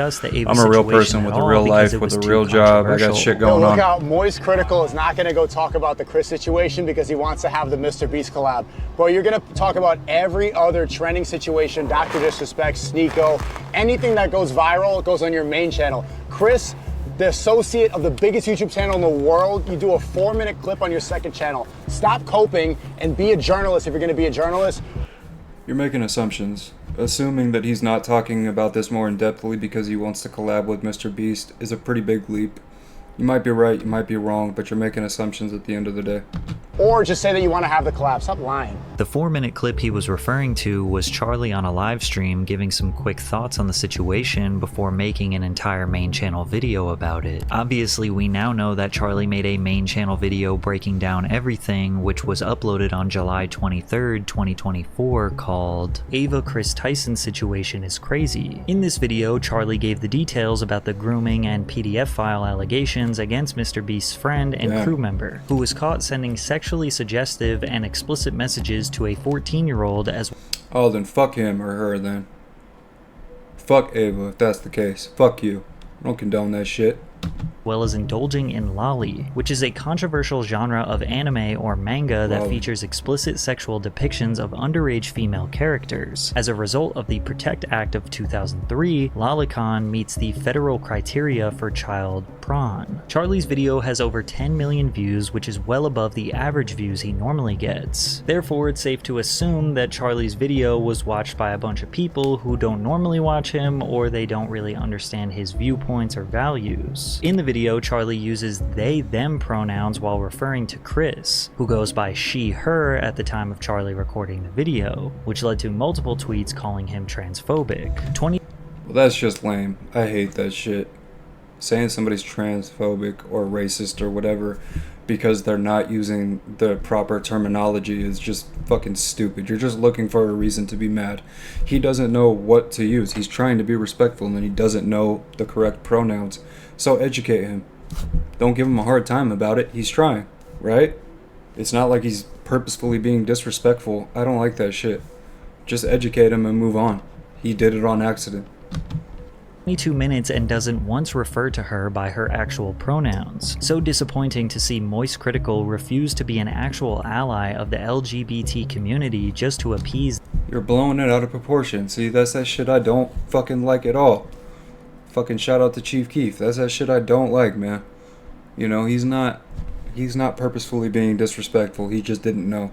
I'm a real person with a real life, with a real job. I got shit going on. Look out, Moist Critical is not going to go talk about the Chris situation because he wants to have the Mr.Beast collab. Bro, you're going to talk about every other trending situation, Dr. Disrespect, Sneako, anything that goes viral goes on your main channel. Chris, the associate of the biggest YouTube channel in the world, you do a 4-minute clip on your second channel. Stop coping and be a journalist if you're gonna be a journalist. You're making assumptions. Assuming that he's not talking about this more in-depthly because he wants to collab with Mr.Beast is a pretty big leap. You might be right, you might be wrong, but you're making assumptions at the end of the day. Or just say that you want to have the collab. Stop lying. The 4-minute clip he was referring to was Charlie on a live stream giving some quick thoughts on the situation before making an entire main channel video about it. Obviously, we now know that Charlie made a main channel video breaking down everything, which was uploaded on July 23rd, 2024, called Ava Chris Tyson Situation is Crazy. In this video, Charlie gave the details about the grooming and PDF file allegations against Mr.Beast's friend and crew member, who was caught sending sexually suggestive and explicit messages to a 14-year-old as Oh, then fuck him or her then. Fuck Ava if that's the case. Fuck you. I don't condone that shit. well as indulging in lolly, which is a controversial genre of anime or manga that features explicit sexual depictions of underage female characters. As a result of the Protect Act of 2003, lolicon meets the federal criteria for child prawn. Charlie's video has over 10 million views, which is well above the average views he normally gets. Therefore, it's safe to assume that Charlie's video was watched by a bunch of people who don't normally watch him, or they don't really understand his viewpoints or values. In the video, Charlie uses they/them pronouns while referring to Chris, who goes by she/her at the time of Charlie recording the video, which led to multiple tweets calling him transphobic. Well, that's just lame. I hate that shit. Saying somebody's transphobic or racist or whatever because they're not using the proper terminology is just fucking stupid. You're just looking for a reason to be mad. He doesn't know what to use. He's trying to be respectful and he doesn't know the correct pronouns. So educate him. Don't give him a hard time about it. He's trying, right? It's not like he's purposefully being disrespectful. I don't like that shit. Just educate him and move on. He did it on accident. 22 minutes and doesn't once refer to her by her actual pronouns. So disappointing to see Moist Critical refuse to be an actual ally of the LGBT community just to appease. You're blowing it out of proportion. See, that's that shit I don't fucking like at all. Fucking shout out to Chief Keef. That's that shit I don't like, man. You know, he's not purposefully being disrespectful. He just didn't know.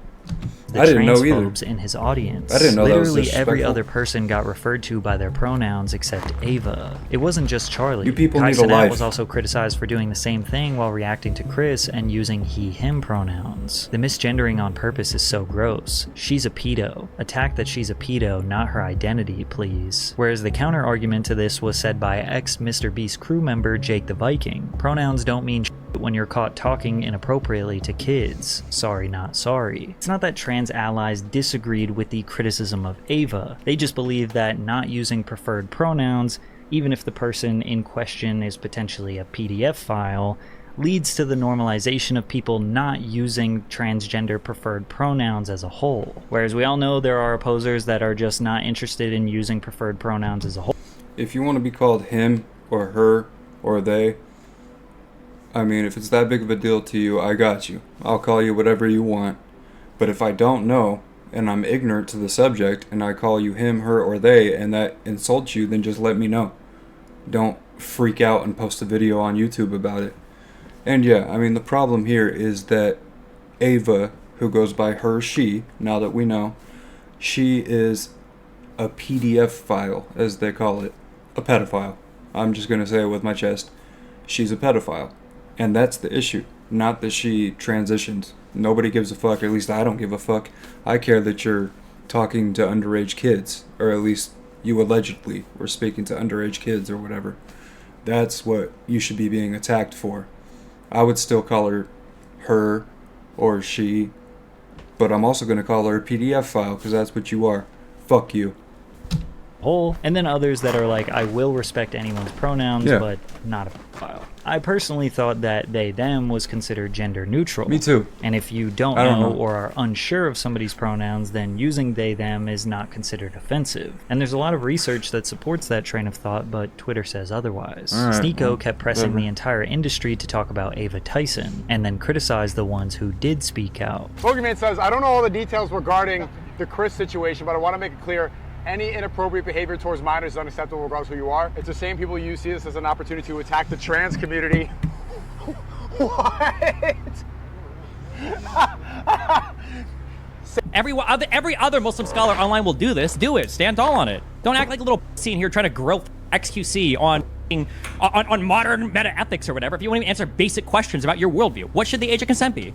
The I didn't know either. transphobes in his audience. I didn't know that was Literally every disrespectful. other person got referred to by their pronouns except Ava. It wasn't just Charlie. You people Kai need a Cenat life. was also criticized for doing the same thing while reacting to Chris and using he/him pronouns. The misgendering on purpose is so gross. She's a pedo. Attack that she's a pedo, not her identity, please. Whereas the counter argument to this was said by ex-Mr.Beast crew member Jake the Viking. Pronouns don't mean when you're caught talking inappropriately to kids. Sorry, not sorry. It's not that trans allies disagreed with the criticism of Ava. They just believe that not using preferred pronouns, even if the person in question is potentially a PDF file, leads to the normalization of people not using transgender preferred pronouns as a whole. Whereas we all know there are opposers that are just not interested in using preferred pronouns as a whole. If you want to be called him or her or they, I mean, if it's that big of a deal to you, I got you. I'll call you whatever you want. But if I don't know, and I'm ignorant to the subject, and I call you him, her, or they, and that insults you, then just let me know. Don't freak out and post a video on YouTube about it. And yeah, I mean, the problem here is that Ava, who goes by her, she, now that we know, she is a PDF file, as they call it. A pedophile. I'm just going to say it with my chest. She's a pedophile. And that's the issue. Not that she transitioned. Nobody gives a fuck, or at least I don't give a fuck. I care that you're talking to underage kids, or at least you allegedly were speaking to underage kids or whatever. That's what you should be being attacked for. I would still call her or she, but I'm also going to call her a PDF file because that's what you are. Fuck you. Whole, and then others that are like, I will respect anyone's pronouns, but not a file. I personally thought that they/them was considered gender neutral. Me too. And if you don't know or are unsure of somebody's pronouns, then using they/them is not considered offensive. And there's a lot of research that supports that train of thought, but Twitter says otherwise. Sneako kept pressing the entire industry to talk about Ava Tyson, and then criticize the ones who did speak out. Bogeyman says, I don't know all the details regarding the Chris situation, but I want to make it clear any inappropriate behavior towards minors is unacceptable regardless of who you are. It's the same people you see this as an opportunity to attack the trans community. What? Every other Muslim scholar online will do this. Do it. Stand tall on it. Don't act like a little scene here trying to grill XQC on modern meta ethics or whatever. If you won't even answer basic questions about your worldview, what should the age of consent be?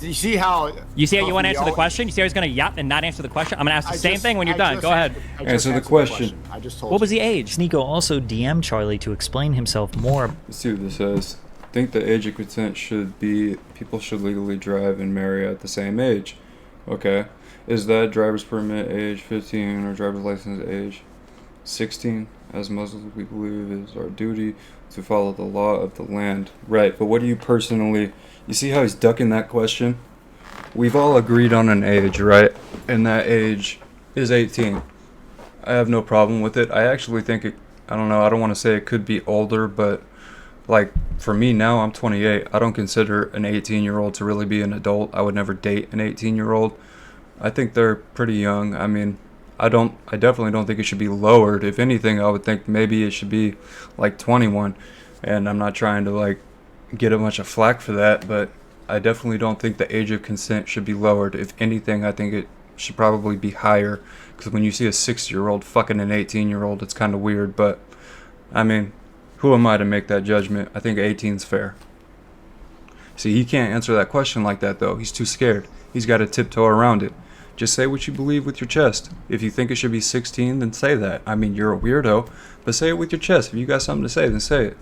You see how... You see how you want to answer the question? You see how he's going to yap and not answer the question? I'm going to ask the same thing when you're done. Go ahead. Answer the question. I just told What was the age? Sneako also DM'd Charlie to explain himself more. Let's see what this says. I think the age of consent should be people should legally drive and marry at the same age. Okay. Is that driver's permit age 15 or driver's license age 16? As Muslims, we believe it is our duty to follow the law of the land. Right, but what do you personally... You see how he's ducking that question? We've all agreed on an age, right? And that age is 18. I have no problem with it. I actually think it... I don't know, I don't want to say it could be older, but Like, for me now, I'm 28. I don't consider an 18-year-old to really be an adult. I would never date an 18-year-old. I think they're pretty young. I mean, I definitely don't think it should be lowered. If anything, I would think maybe it should be like 21. And I'm not trying to like get a bunch of flack for that, but I definitely don't think the age of consent should be lowered. If anything, I think it should probably be higher, because when you see a 6-year-old fucking an 18-year-old, it's kind of weird. But I mean, who am I to make that judgment? I think 18's fair. See, he can't answer that question like that, though. He's too scared. He's got to tiptoe around it. Just say what you believe with your chest. If you think it should be 16, then say that. I mean, you're a weirdo, but say it with your chest. If you got something to say, then say it.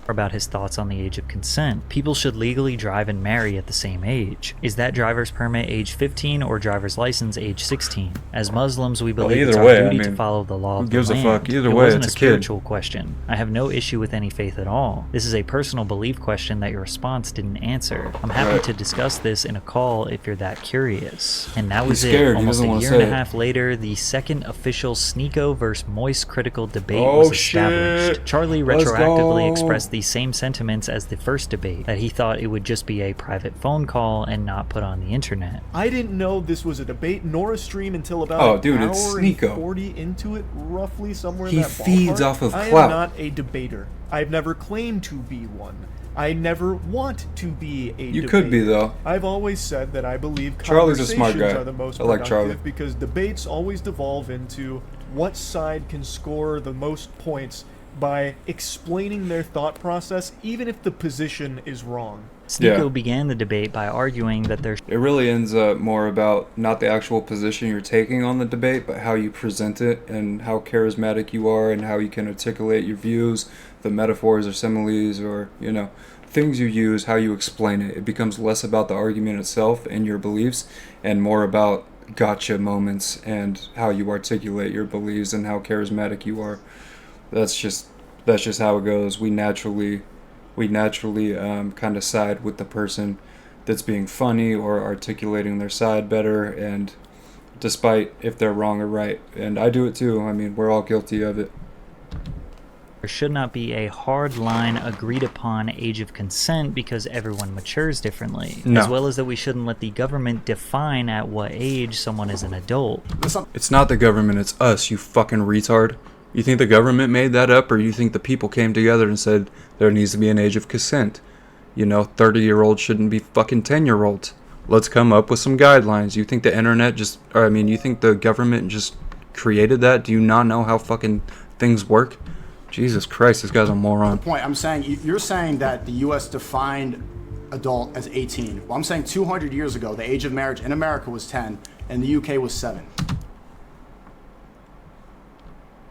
About his thoughts on the age of consent. People should legally drive and marry at the same age. Is that driver's permit age 15 or driver's license age 16? As Muslims, we believe it's our duty to follow the law of the land. Who gives a fuck? Either way, wasn't it's a a kid. spiritual question. I have no issue with any faith at all. This is a personal belief question that your response didn't answer. I'm happy to discuss this in a call if you're that curious. And that was it. Almost a year and a half later, the second official Sneako vs. Moist critical debate was established. Charlie retroactively expressed the same sentiments as the first debate, that he thought it would just be a private phone call and not put on the internet. I didn't know this was a debate nor a stream until about an hour it's and Sneako. 40 into it, roughly somewhere in He that ballpark. feeds off of I clout. am not a debater. I've never claimed to be one. I never want to be a You debater. could be, though. I've always said that I believe Charlie's a smart conversations guy. are the most I like productive Charlie. because debates always devolve into what side can score the most points by explaining their thought process, even if the position is wrong. Sneako began the debate by arguing that there It really ends up more about not the actual position you're taking on the debate, but how you present it and how charismatic you are and how you can articulate your views, the metaphors or similes or, you know, things you use, how you explain it. It becomes less about the argument itself and your beliefs and more about gotcha moments and how you articulate your beliefs and how charismatic you are. That's just how it goes. We naturally kind of side with the person that's being funny or articulating their side better, and despite if they're wrong or right. And I do it too. I mean, we're all guilty of it. There should not be a hard line agreed upon age of consent because everyone matures differently. No. As well as that we shouldn't let the government define at what age someone is an adult. It's not the government, it's us, you fucking retard. You think the government made that up, or you think the people came together and said there needs to be an age of consent? You know, 30-year-olds shouldn't be fucking 10-year-olds. Let's come up with some guidelines. You think the internet you think the government just created that? Do you not know how fucking things work? Jesus Christ, this guy's a moron. Point. I'm saying you're saying that the U.S. defined adult as 18. Well, I'm saying 200 years ago, the age of marriage in America was 10, and the UK was 7.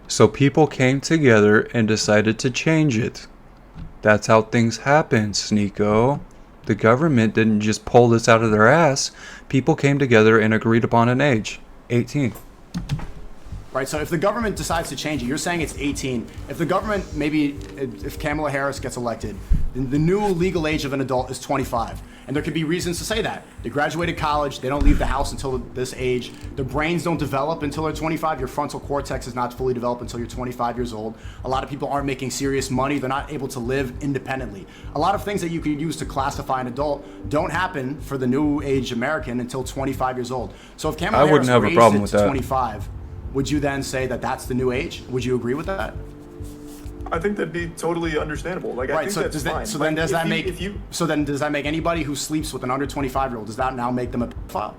So people came together and decided to change it. That's how things happen, Sneako. The government didn't just pull this out of their ass. People came together and agreed upon an age, 18. Right, so if the government decides to change it, you're saying it's 18. If the government, maybe if Kamala Harris gets elected, then the new legal age of an adult is 25. And there could be reasons to say that. They graduated college, they don't leave the house until this age, their brains don't develop until they're 25, your frontal cortex is not fully developed until you're 25 years old. A lot of people aren't making serious money, they're not able to live independently. A lot of things that you could use to classify an adult don't happen for the new age American until 25 years old. So if Kamala Harris raised it to 25, would you then say that that's the new age? Would you agree with that? I think that'd be totally understandable. Like, I think that's fine. So then does that make anybody who sleeps with an under 25-year-old, does that now make them a pedophile?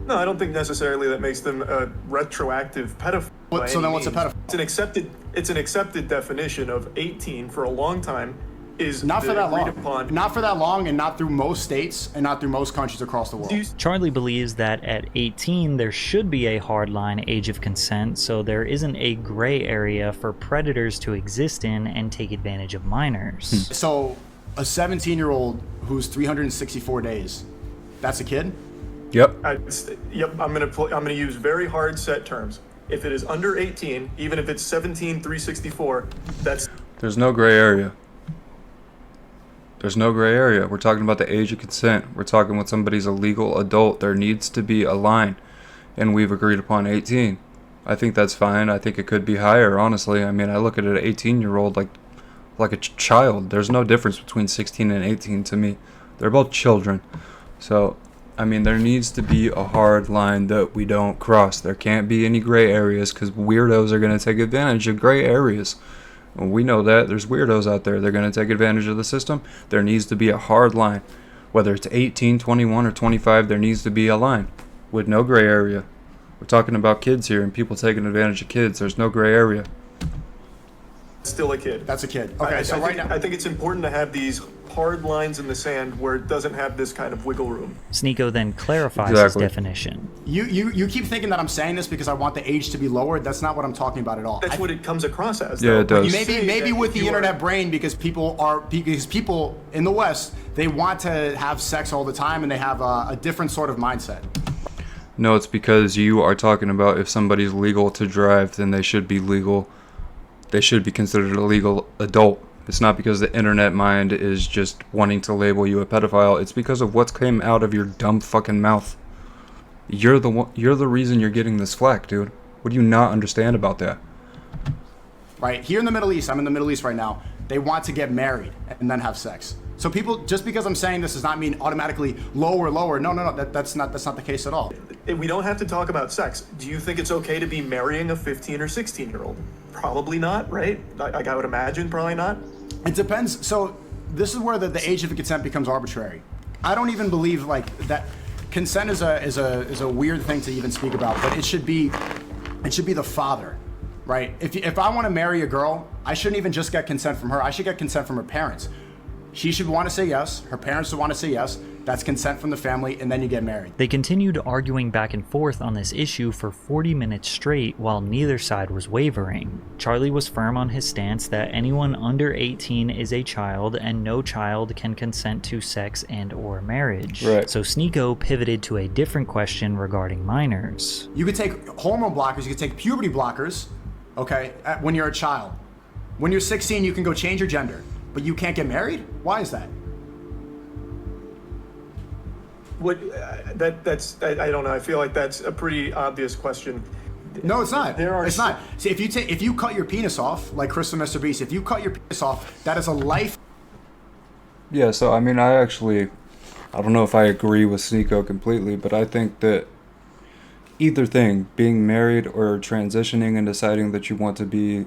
No, I don't think necessarily that makes them a retroactive pedophile. So then what's a pedophile? It's an accepted definition of 18 for a long time. Is not for that long. Upon. Not for that long, and not through most states, and not through most countries across the world. Charlie believes that at 18 there should be a hardline age of consent, so there isn't a gray area for predators to exist in and take advantage of minors. So a 17-year-old who's 364 days, that's a kid? Yep. Yep. I'm gonna use very hard set terms. If it is under 18, even if it's 17 364, that's. There's no gray area. There's no gray area. We're talking about the age of consent. We're talking when somebody's a legal adult. There needs to be a line, and we've agreed upon 18. I think that's fine. I think it could be higher, honestly. I mean, I look at an 18-year-old like like a child. There's no difference between 16 and 18 to me. They're both children. So, I mean, there needs to be a hard line that we don't cross. There can't be any gray areas because weirdos are going to take advantage of gray areas. We know that. There's weirdos out there. They're going to take advantage of the system. There needs to be a hard line. Whether it's 18, 21, or 25, there needs to be a line with no gray area. We're talking about kids here and people taking advantage of kids. There's no gray area. Still a kid. That's a kid. Okay, so right now, I think it's important to have these hard lines in the sand where it doesn't have this kind of wiggle room. Sneako then clarifies Exactly. his definition. you keep thinking that I'm saying this because I want the age to be lowered. That's not what I'm talking about at all. That's what it comes across as. Yeah, though. it does. When you Maybe say maybe that with the you internet brain because people in the West, they want to have sex all the time and they have a different sort of mindset. No, it's because you are talking about if somebody's legal to drive, then they should be legal. They should be considered a legal adult. It's not because the internet mind is just wanting to label you a pedophile. It's because of what came out of your dumb fucking mouth. You're the reason you're getting this flack, dude. What do you not understand about that? Right here in the Middle East, I'm in the Middle East right now. They want to get married and then have sex. So people, just because I'm saying this does not mean automatically lower. No. That's not the case at all. We don't have to talk about sex. Do you think it's okay to be marrying a 15 or 16-year-old? Probably not, right? I would imagine probably not. It depends. So this is where the age of consent becomes arbitrary. I don't even believe like that. Consent is a weird thing to even speak about, but it should be the father, right? If I want to marry a girl, I shouldn't even just get consent from her. I should get consent from her parents. She should want to say yes. Her parents should want to say yes. That's consent from the family, and then you get married. They continued arguing back and forth on this issue for 40 minutes straight while neither side was wavering. Charlie was firm on his stance that anyone under 18 is a child and no child can consent to sex and or marriage. Right. So Sneako pivoted to a different question regarding minors. You could take hormone blockers, you could take puberty blockers, okay, when you're a child. When you're 16, you can go change your gender, but you can't get married? Why is that? I don't know. I feel like that's a pretty obvious question. No, it's not. It's not. See, if you cut your penis off, like Chris from Mr.Beast, if you cut your penis off, that is a life. Yeah, so I mean, I don't know if I agree with Sneako completely, but I think that either thing, being married or transitioning and deciding that you want to be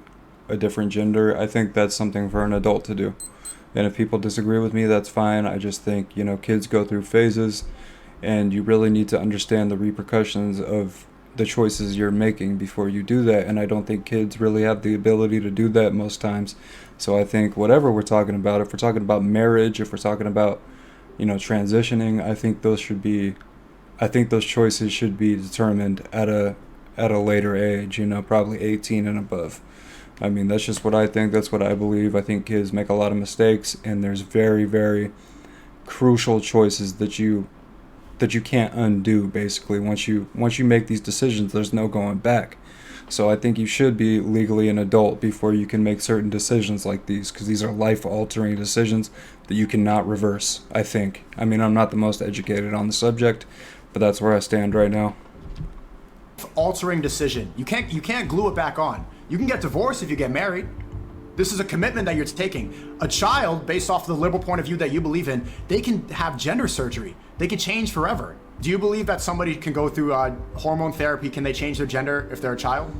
a different gender, I think that's something for an adult to do. And if people disagree with me, that's fine. I just think, kids go through phases, and you really need to understand the repercussions of the choices you're making before you do that. And I don't think kids really have the ability to do that most times. So I think whatever we're talking about, if we're talking about marriage, if we're talking about, transitioning, I think those choices should be determined at a later age, probably 18 and above. I mean, that's just what I think. That's what I believe. I think kids make a lot of mistakes, and there's very, very crucial choices that you can't undo. Basically, once you make these decisions, there's no going back. So I think you should be legally an adult before you can make certain decisions like these, because these are life-altering decisions that you cannot reverse. I think. I mean, I'm not the most educated on the subject, but that's where I stand right now. Altering decision. You can't glue it back on. You can get divorced if you get married. This is a commitment that you're taking. A child, based off the liberal point of view that you believe in, they can have gender surgery. They can change forever. Do you believe that somebody can go through hormone therapy? Can they change their gender if they're a child?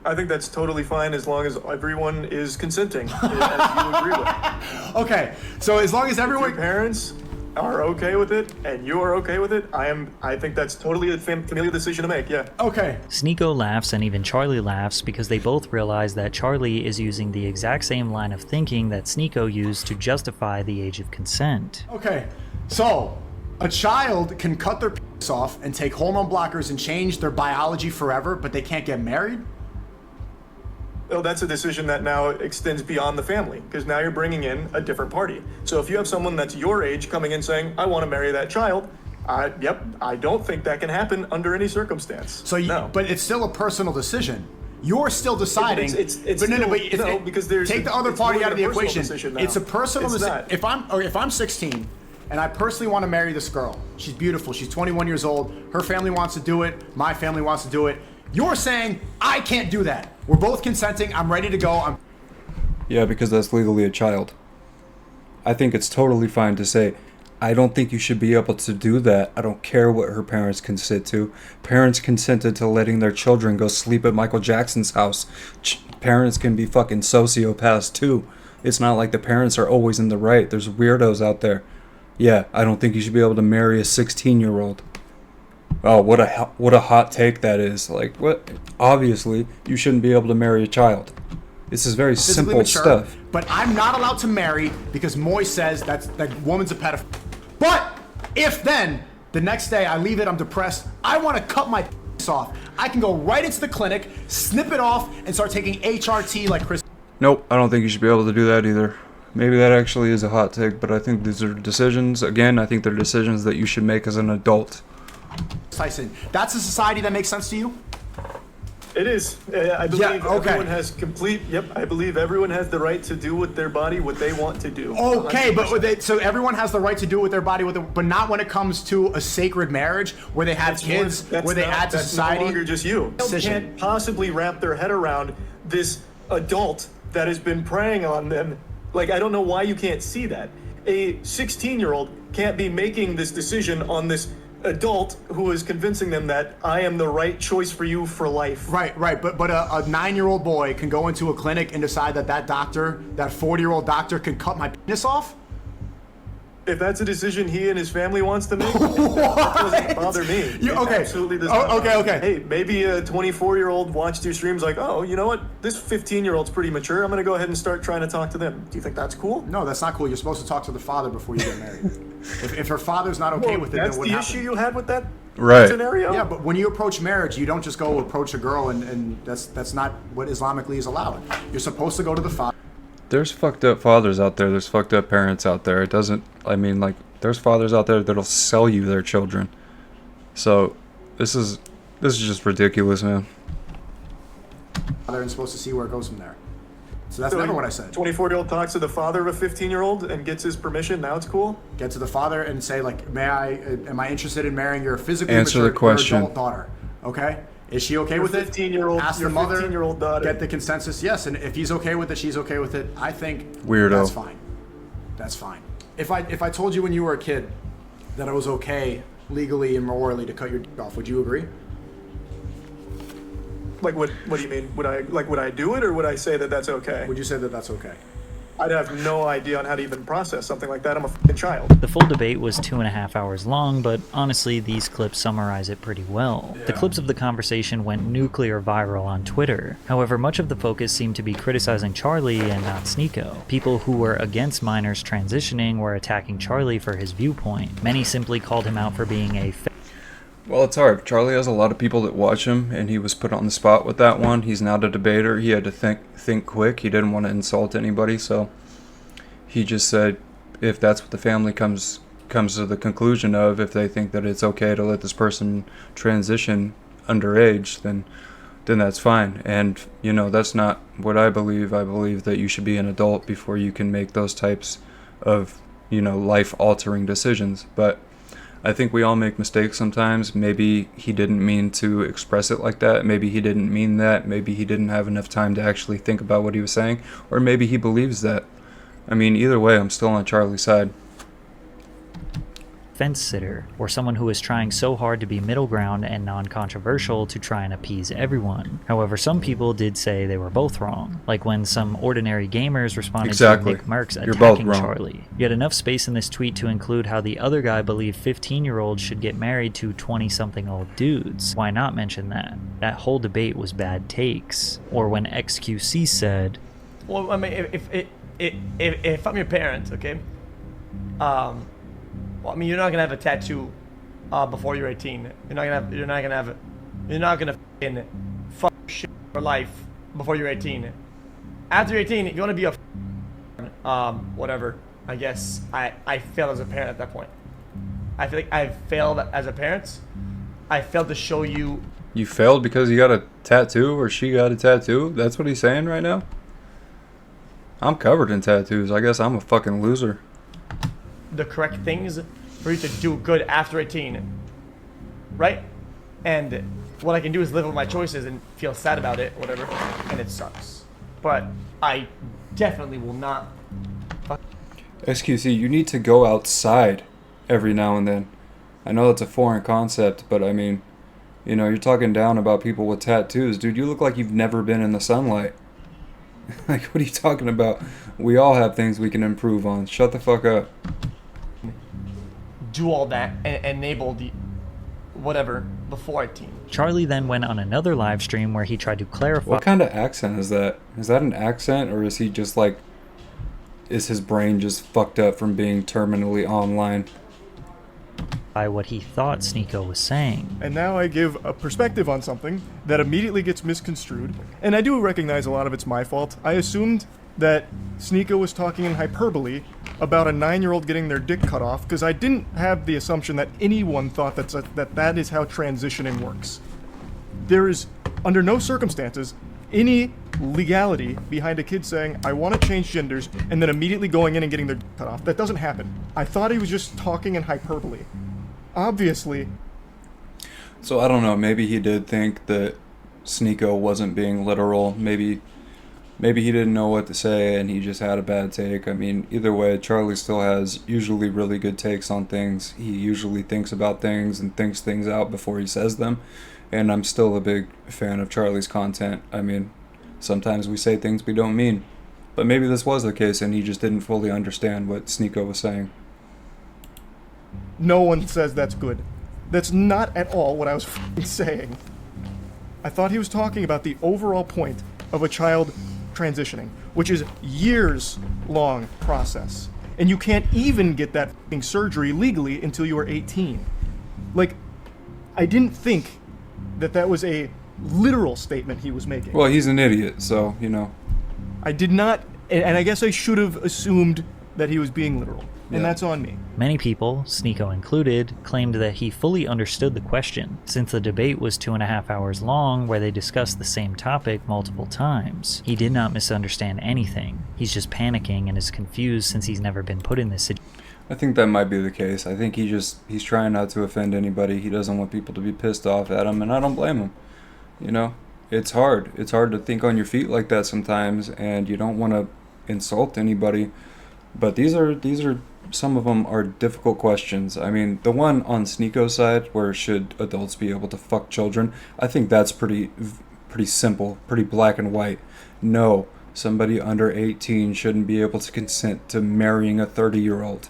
I think that's totally fine as long as everyone is consenting, as you agree with. Okay, so as long as everyone... If your parents are okay with it and you are okay with it, I think that's totally a familial decision to make, yeah. Okay. Sneako laughs and even Charlie laughs because they both realize that Charlie is using the exact same line of thinking that Sneako used to justify the age of consent. Okay, so a child can cut their penis off and take hormone blockers and change their biology forever, but they can't get married? Well, that's a decision that now extends beyond the family, because now you're bringing in a different party. So if you have someone that's your age coming in saying, I want to marry that child, I don't think that can happen under any circumstance. So, no. But it's still a personal decision. You're still deciding. Because there's take the other party out of the equation. It's a personal decision. If I'm 16 and I personally want to marry this girl, she's beautiful. She's 21 years old. Her family wants to do it. My family wants to do it. You're saying I can't do that. We're both consenting. I'm ready to go. Yeah, because that's legally a child. I think it's totally fine to say, I don't think you should be able to do that. I don't care what her parents consent to. Parents consented to letting their children go sleep at Michael Jackson's house. Parents can be fucking sociopaths too. It's not like the parents are always in the right. There's weirdos out there. Yeah, I don't think you should be able to marry a 16-year-old. Oh, what a hot take that is. Like, what? Obviously, you shouldn't be able to marry a child. This is very Physically simple mature, stuff. But I'm not allowed to marry because Moy says that woman's a pedophile. But if then, the next day I leave it, I'm depressed, I want to cut my off, I can go right into the clinic, snip it off, and start taking HRT like Chris. Nope, I don't think you should be able to do that either. Maybe that actually is a hot take, but I think these are decisions. Again, I think they're decisions that you should make as an adult. Tyson, that's a society that makes sense to you? It is. I believe everyone has I believe everyone has the right to do with their body what they want to do. Okay, but so everyone has the right to do with their body, but not when it comes to a sacred marriage where they have kids, where they add to society. That's no longer just you. They can't possibly wrap their head around this adult that has been preying on them. Like, I don't know why you can't see that. A 16-year-old can't be making this decision on this adult who is convincing them that I am the right choice for you for life. Right. But a 9-year-old boy can go into a clinic and decide that doctor, that 40-year-old doctor, can cut my penis off? If that's a decision he and his family wants to make, it doesn't bother me. It absolutely does not bother me. Hey, maybe a 24-year-old watched your streams like, oh, you know what? This 15-year-old's pretty mature. I'm going to go ahead and start trying to talk to them. Do you think that's cool? No, that's not cool. You're supposed to talk to the father before you get married. If her father's not okay with it, then that's what the happens? issue you had with that scenario? Yeah, but when you approach marriage, you don't just go approach a girl and that's not what Islamically is allowed. You're supposed to go to the father. There's fucked up fathers out there. There's fucked up parents out there. It doesn't, I mean, like, there's fathers out there that'll sell you their children. So, this is just ridiculous, man. They're supposed to see where it goes from there. So that's never what I said. 24-year-old talks to the father of a 15-year-old and gets his permission. Now it's cool. Get to the father and say, like, am I interested in marrying your physically Answer mature the question. adult daughter? Okay? Is she okay with it? 15-year-old, Ask your the mother. 15-year-old daughter. Get the consensus. Yes, and if he's okay with it, she's okay with it. I think Weirdo. That's fine. That's fine. If I told you when you were a kid that it was okay legally and morally to cut your dick off, would you agree? Like, what do you mean? Would I do it, or would I say that that's okay? Would you say that that's okay? I'd have no idea on how to even process something like that. I'm a fucking child. The full debate was 2.5 hours long, but honestly, these clips summarize it pretty well. The clips of the conversation went nuclear viral on Twitter. However, much of the focus seemed to be criticizing Charlie and not Sneako. People who were against minors transitioning were attacking Charlie for his viewpoint. Many simply called him out for being a Well, it's hard. Charlie has a lot of people that watch him, and he was put on the spot with that one. He's not a debater. He had to think quick. He didn't want to insult anybody, so he just said, if that's what the family comes to the conclusion of, if they think that it's okay to let this person transition underage, then that's fine. And, you know, that's not what I believe. I believe that you should be an adult before you can make those types of, you know, life-altering decisions. But I think we all make mistakes sometimes. Maybe he didn't mean to express it like that. Maybe he didn't mean that. Maybe he didn't have enough time to actually think about what he was saying. Or maybe he believes that. I mean, either way, I'm still on Charlie's side. fence sitter, or someone who is trying so hard to be middle ground and non-controversial to try and appease everyone. However, some people did say they were both wrong, like when some ordinary gamers responded to Nick Merckx attacking Charlie. You had enough space in this tweet to include how the other guy believed 15-year-olds should get married to 20-something-old dudes. Why not mention that? That whole debate was bad takes. Or when XQC said, well, I mean, if I'm your parent, okay, well, I mean, you're not gonna have a tattoo before you're 18. You're not gonna fucking fuck shit for life before you're 18. After you're 18, if you want to be a whatever, I guess I failed as a parent at that point. I feel like I've failed as a parent. I failed to show you. You failed because you got a tattoo, or she got a tattoo? That's what he's saying right now? I'm covered in tattoos. I guess I'm a fucking loser. The correct things for you to do good after 18, right? And what I can do is live with my choices and feel sad about it, whatever, and it sucks. But I definitely will not. XQC, you need to go outside every now and then. I know it's a foreign concept, but I mean, you know, you're talking down about people with tattoos. Dude, you look like you've never been in the sunlight. Like, what are you talking about? We all have things we can improve on. Shut the fuck up. Do all that and enable the whatever before 18. Charlie then went on another live stream where he tried to clarify. What kind of accent is that? Is that an accent, or is he just like, is his brain just fucked up from being terminally online? By what he thought Sneako was saying. And now I give a perspective on something that immediately gets misconstrued. And I do recognize a lot of it's my fault. I assumed that Sneako was talking in hyperbole about a 9-year-old getting their dick cut off, because I didn't have the assumption that anyone thought that is how transitioning works. There is, under no circumstances, any legality behind a kid saying, I want to change genders, and then immediately going in and getting their dick cut off. That doesn't happen. I thought he was just talking in hyperbole. Obviously. So I don't know, maybe he did think that Sneako wasn't being literal. Maybe he didn't know what to say and he just had a bad take. I mean, either way, Charlie still has usually really good takes on things. He usually thinks about things and thinks things out before he says them. And I'm still a big fan of Charlie's content. I mean, sometimes we say things we don't mean. But maybe this was the case and he just didn't fully understand what Sneako was saying. No one says that's good. That's not at all what I was saying. I thought he was talking about the overall point of a child transitioning, which is years-long process. And you can't even get that surgery legally until you are 18. Like, I didn't think that was a literal statement he was making. Well, he's an idiot, so, you know. I did not, and I guess I should have assumed that he was being literal. And that's on me. Many people, Sneako included, claimed that he fully understood the question, since the debate was 2.5 hours long where they discussed the same topic multiple times. He did not misunderstand anything. He's just panicking and is confused since he's never been put in this situation. I think that might be the case. I think he's trying not to offend anybody. He doesn't want people to be pissed off at him, and I don't blame him. You know, it's hard. It's hard to think on your feet like that sometimes, and you don't want to insult anybody. But these are some of them are difficult questions. I mean, the one on Sneako's side, where should adults be able to fuck children, I think that's pretty simple, pretty black and white. No, somebody under 18 shouldn't be able to consent to marrying a 30-year-old.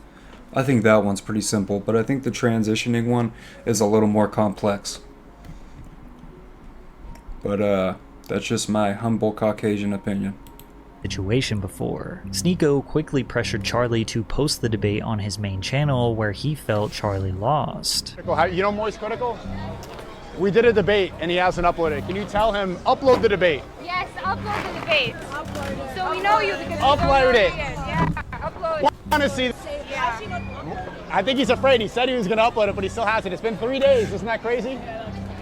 I think that one's pretty simple, but I think the transitioning one is a little more complex. But that's just my humble Caucasian opinion. Situation before. Sneako quickly pressured Charlie to post the debate on his main channel where he felt Charlie lost. You know Moist Critical? We did a debate and he hasn't uploaded it. Can you tell him, upload the debate? Yes, upload the debate. So we know you because upload it. Yeah, upload. I want to see. Yeah. I think he's afraid. He said he was going to upload it, but he still hasn't. It's been 3 days. Isn't that crazy?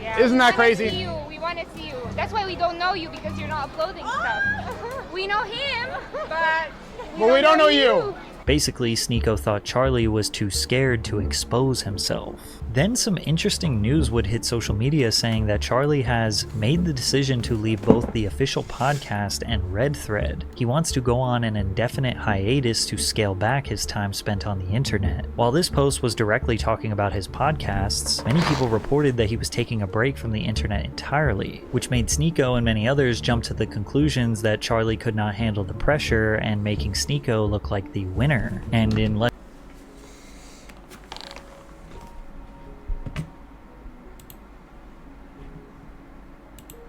Yeah. Isn't that crazy? We want to see you. That's why we don't know you, because you're not uploading stuff. We know him, but we don't know you. Basically, Sneako thought Charlie was too scared to expose himself. Then some interesting news would hit social media saying that Charlie has made the decision to leave both the official podcast and Red Thread. He wants to go on an indefinite hiatus to scale back his time spent on the internet. While this post was directly talking about his podcasts, many people reported that he was taking a break from the internet entirely, which made Sneako and many others jump to the conclusions that Charlie could not handle the pressure and making Sneako look like the winner. And in less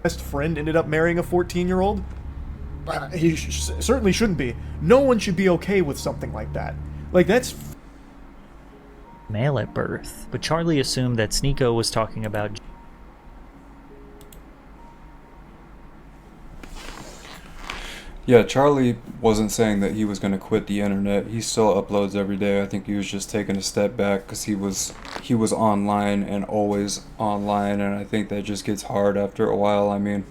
best friend ended up marrying a 14-year-old? He certainly shouldn't be. No one should be okay with something like that. Like, that's male at birth. But Charlie assumed that Sneako was talking about Yeah, Charlie wasn't saying that he was going to quit the internet. He still uploads every day. I think he was just taking a step back because he was online and always online, and I think that just gets hard after a while. I mean,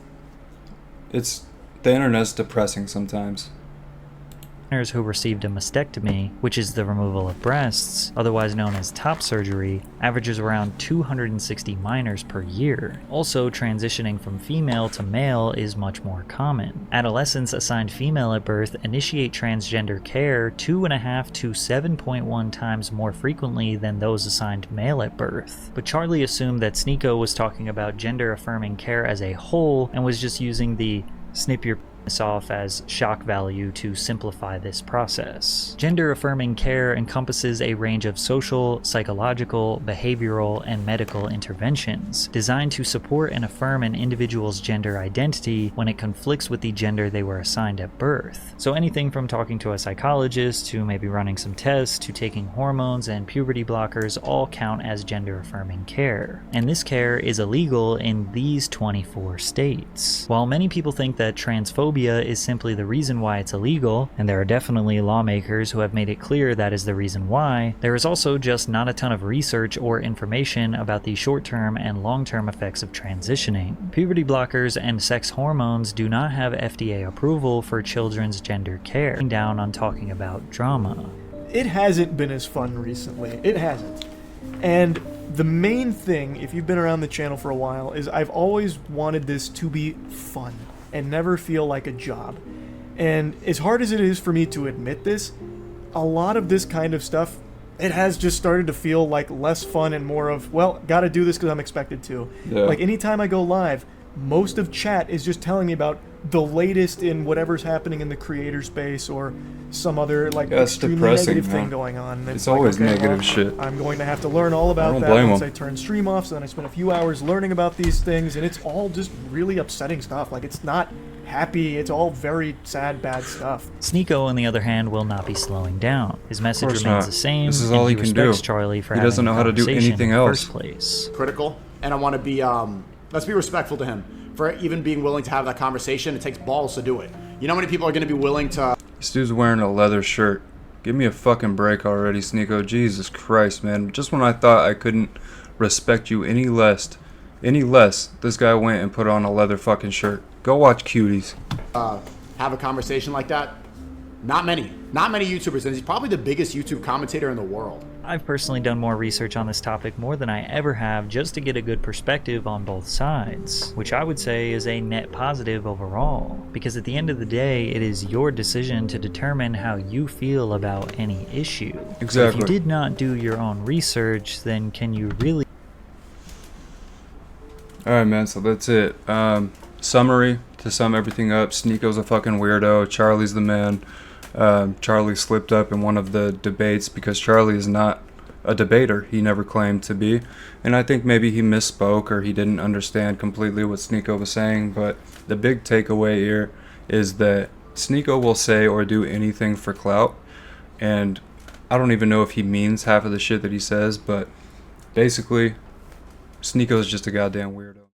the internet's depressing sometimes. minors who received a mastectomy, which is the removal of breasts, otherwise known as top surgery, averages around 260 minors per year. Also, transitioning from female to male is much more common. Adolescents assigned female at birth initiate transgender care 2.5 to 7.1 times more frequently than those assigned male at birth. But Charlie assumed that Sneako was talking about gender-affirming care as a whole and was just using the snip your penis off as shock value to simplify this process. Gender-affirming care encompasses a range of social, psychological, behavioral, and medical interventions designed to support and affirm an individual's gender identity when it conflicts with the gender they were assigned at birth. So anything from talking to a psychologist to maybe running some tests to taking hormones and puberty blockers all count as gender-affirming care. And this care is illegal in these 24 states. While many people think that transphobia is simply the reason why it's illegal, and there are definitely lawmakers who have made it clear that is the reason why, there is also just not a ton of research or information about the short-term and long-term effects of transitioning. Puberty blockers and sex hormones do not have FDA approval for children's gender care. Down on talking about drama. It hasn't been as fun recently. It hasn't. And the main thing, if you've been around the channel for a while, is I've always wanted this to be fun and never feel like a job. And as hard as it is for me to admit this, a lot of this kind of stuff, it has just started to feel like less fun and more of, well, gotta do this because I'm expected to. Yeah. Like anytime I go live, most of chat is just telling me about the latest in whatever's happening in the creator space or some other like extremely negative thing going on. And It's like, always okay, negative well, shit. I'm going to have to learn all about that once I turn stream off. So then I spend a few hours learning about these things, and it's all just really upsetting stuff. Like it's not happy. It's all very sad, bad stuff. Sneako, on the other hand, will not be slowing down. His message course remains not. the same. This is and all he can do. respects Charlie for He having doesn't know the how to do conversation anything in the else. first place. Critical, and I want to be, let's be respectful to him for even being willing to have that conversation. It takes balls to do it. You know how many people are going to be willing to... This dude's wearing a leather shirt. Give me a fucking break already, Sneako. Jesus Christ, man. Just when I thought I couldn't respect you any less, this guy went and put on a leather fucking shirt. Go watch Cuties. have a conversation like that? Not many YouTubers, and he's probably the biggest YouTube commentator in the world. I've personally done more research on this topic more than I ever have just to get a good perspective on both sides, which I would say is a net positive overall, because at the end of the day, it is your decision to determine how you feel about any issue. Exactly. If you did not do your own research, then can you really... Alright, man, so that's it. Summary, to sum everything up, Sneako's a fucking weirdo, Charlie's the man. Charlie slipped up in one of the debates because Charlie is not a debater. He never claimed to be. And I think maybe he misspoke or he didn't understand completely what Sneako was saying. But the big takeaway here is that Sneako will say or do anything for clout. And I don't even know if he means half of the shit that he says. But basically, Sneako is just a goddamn weirdo.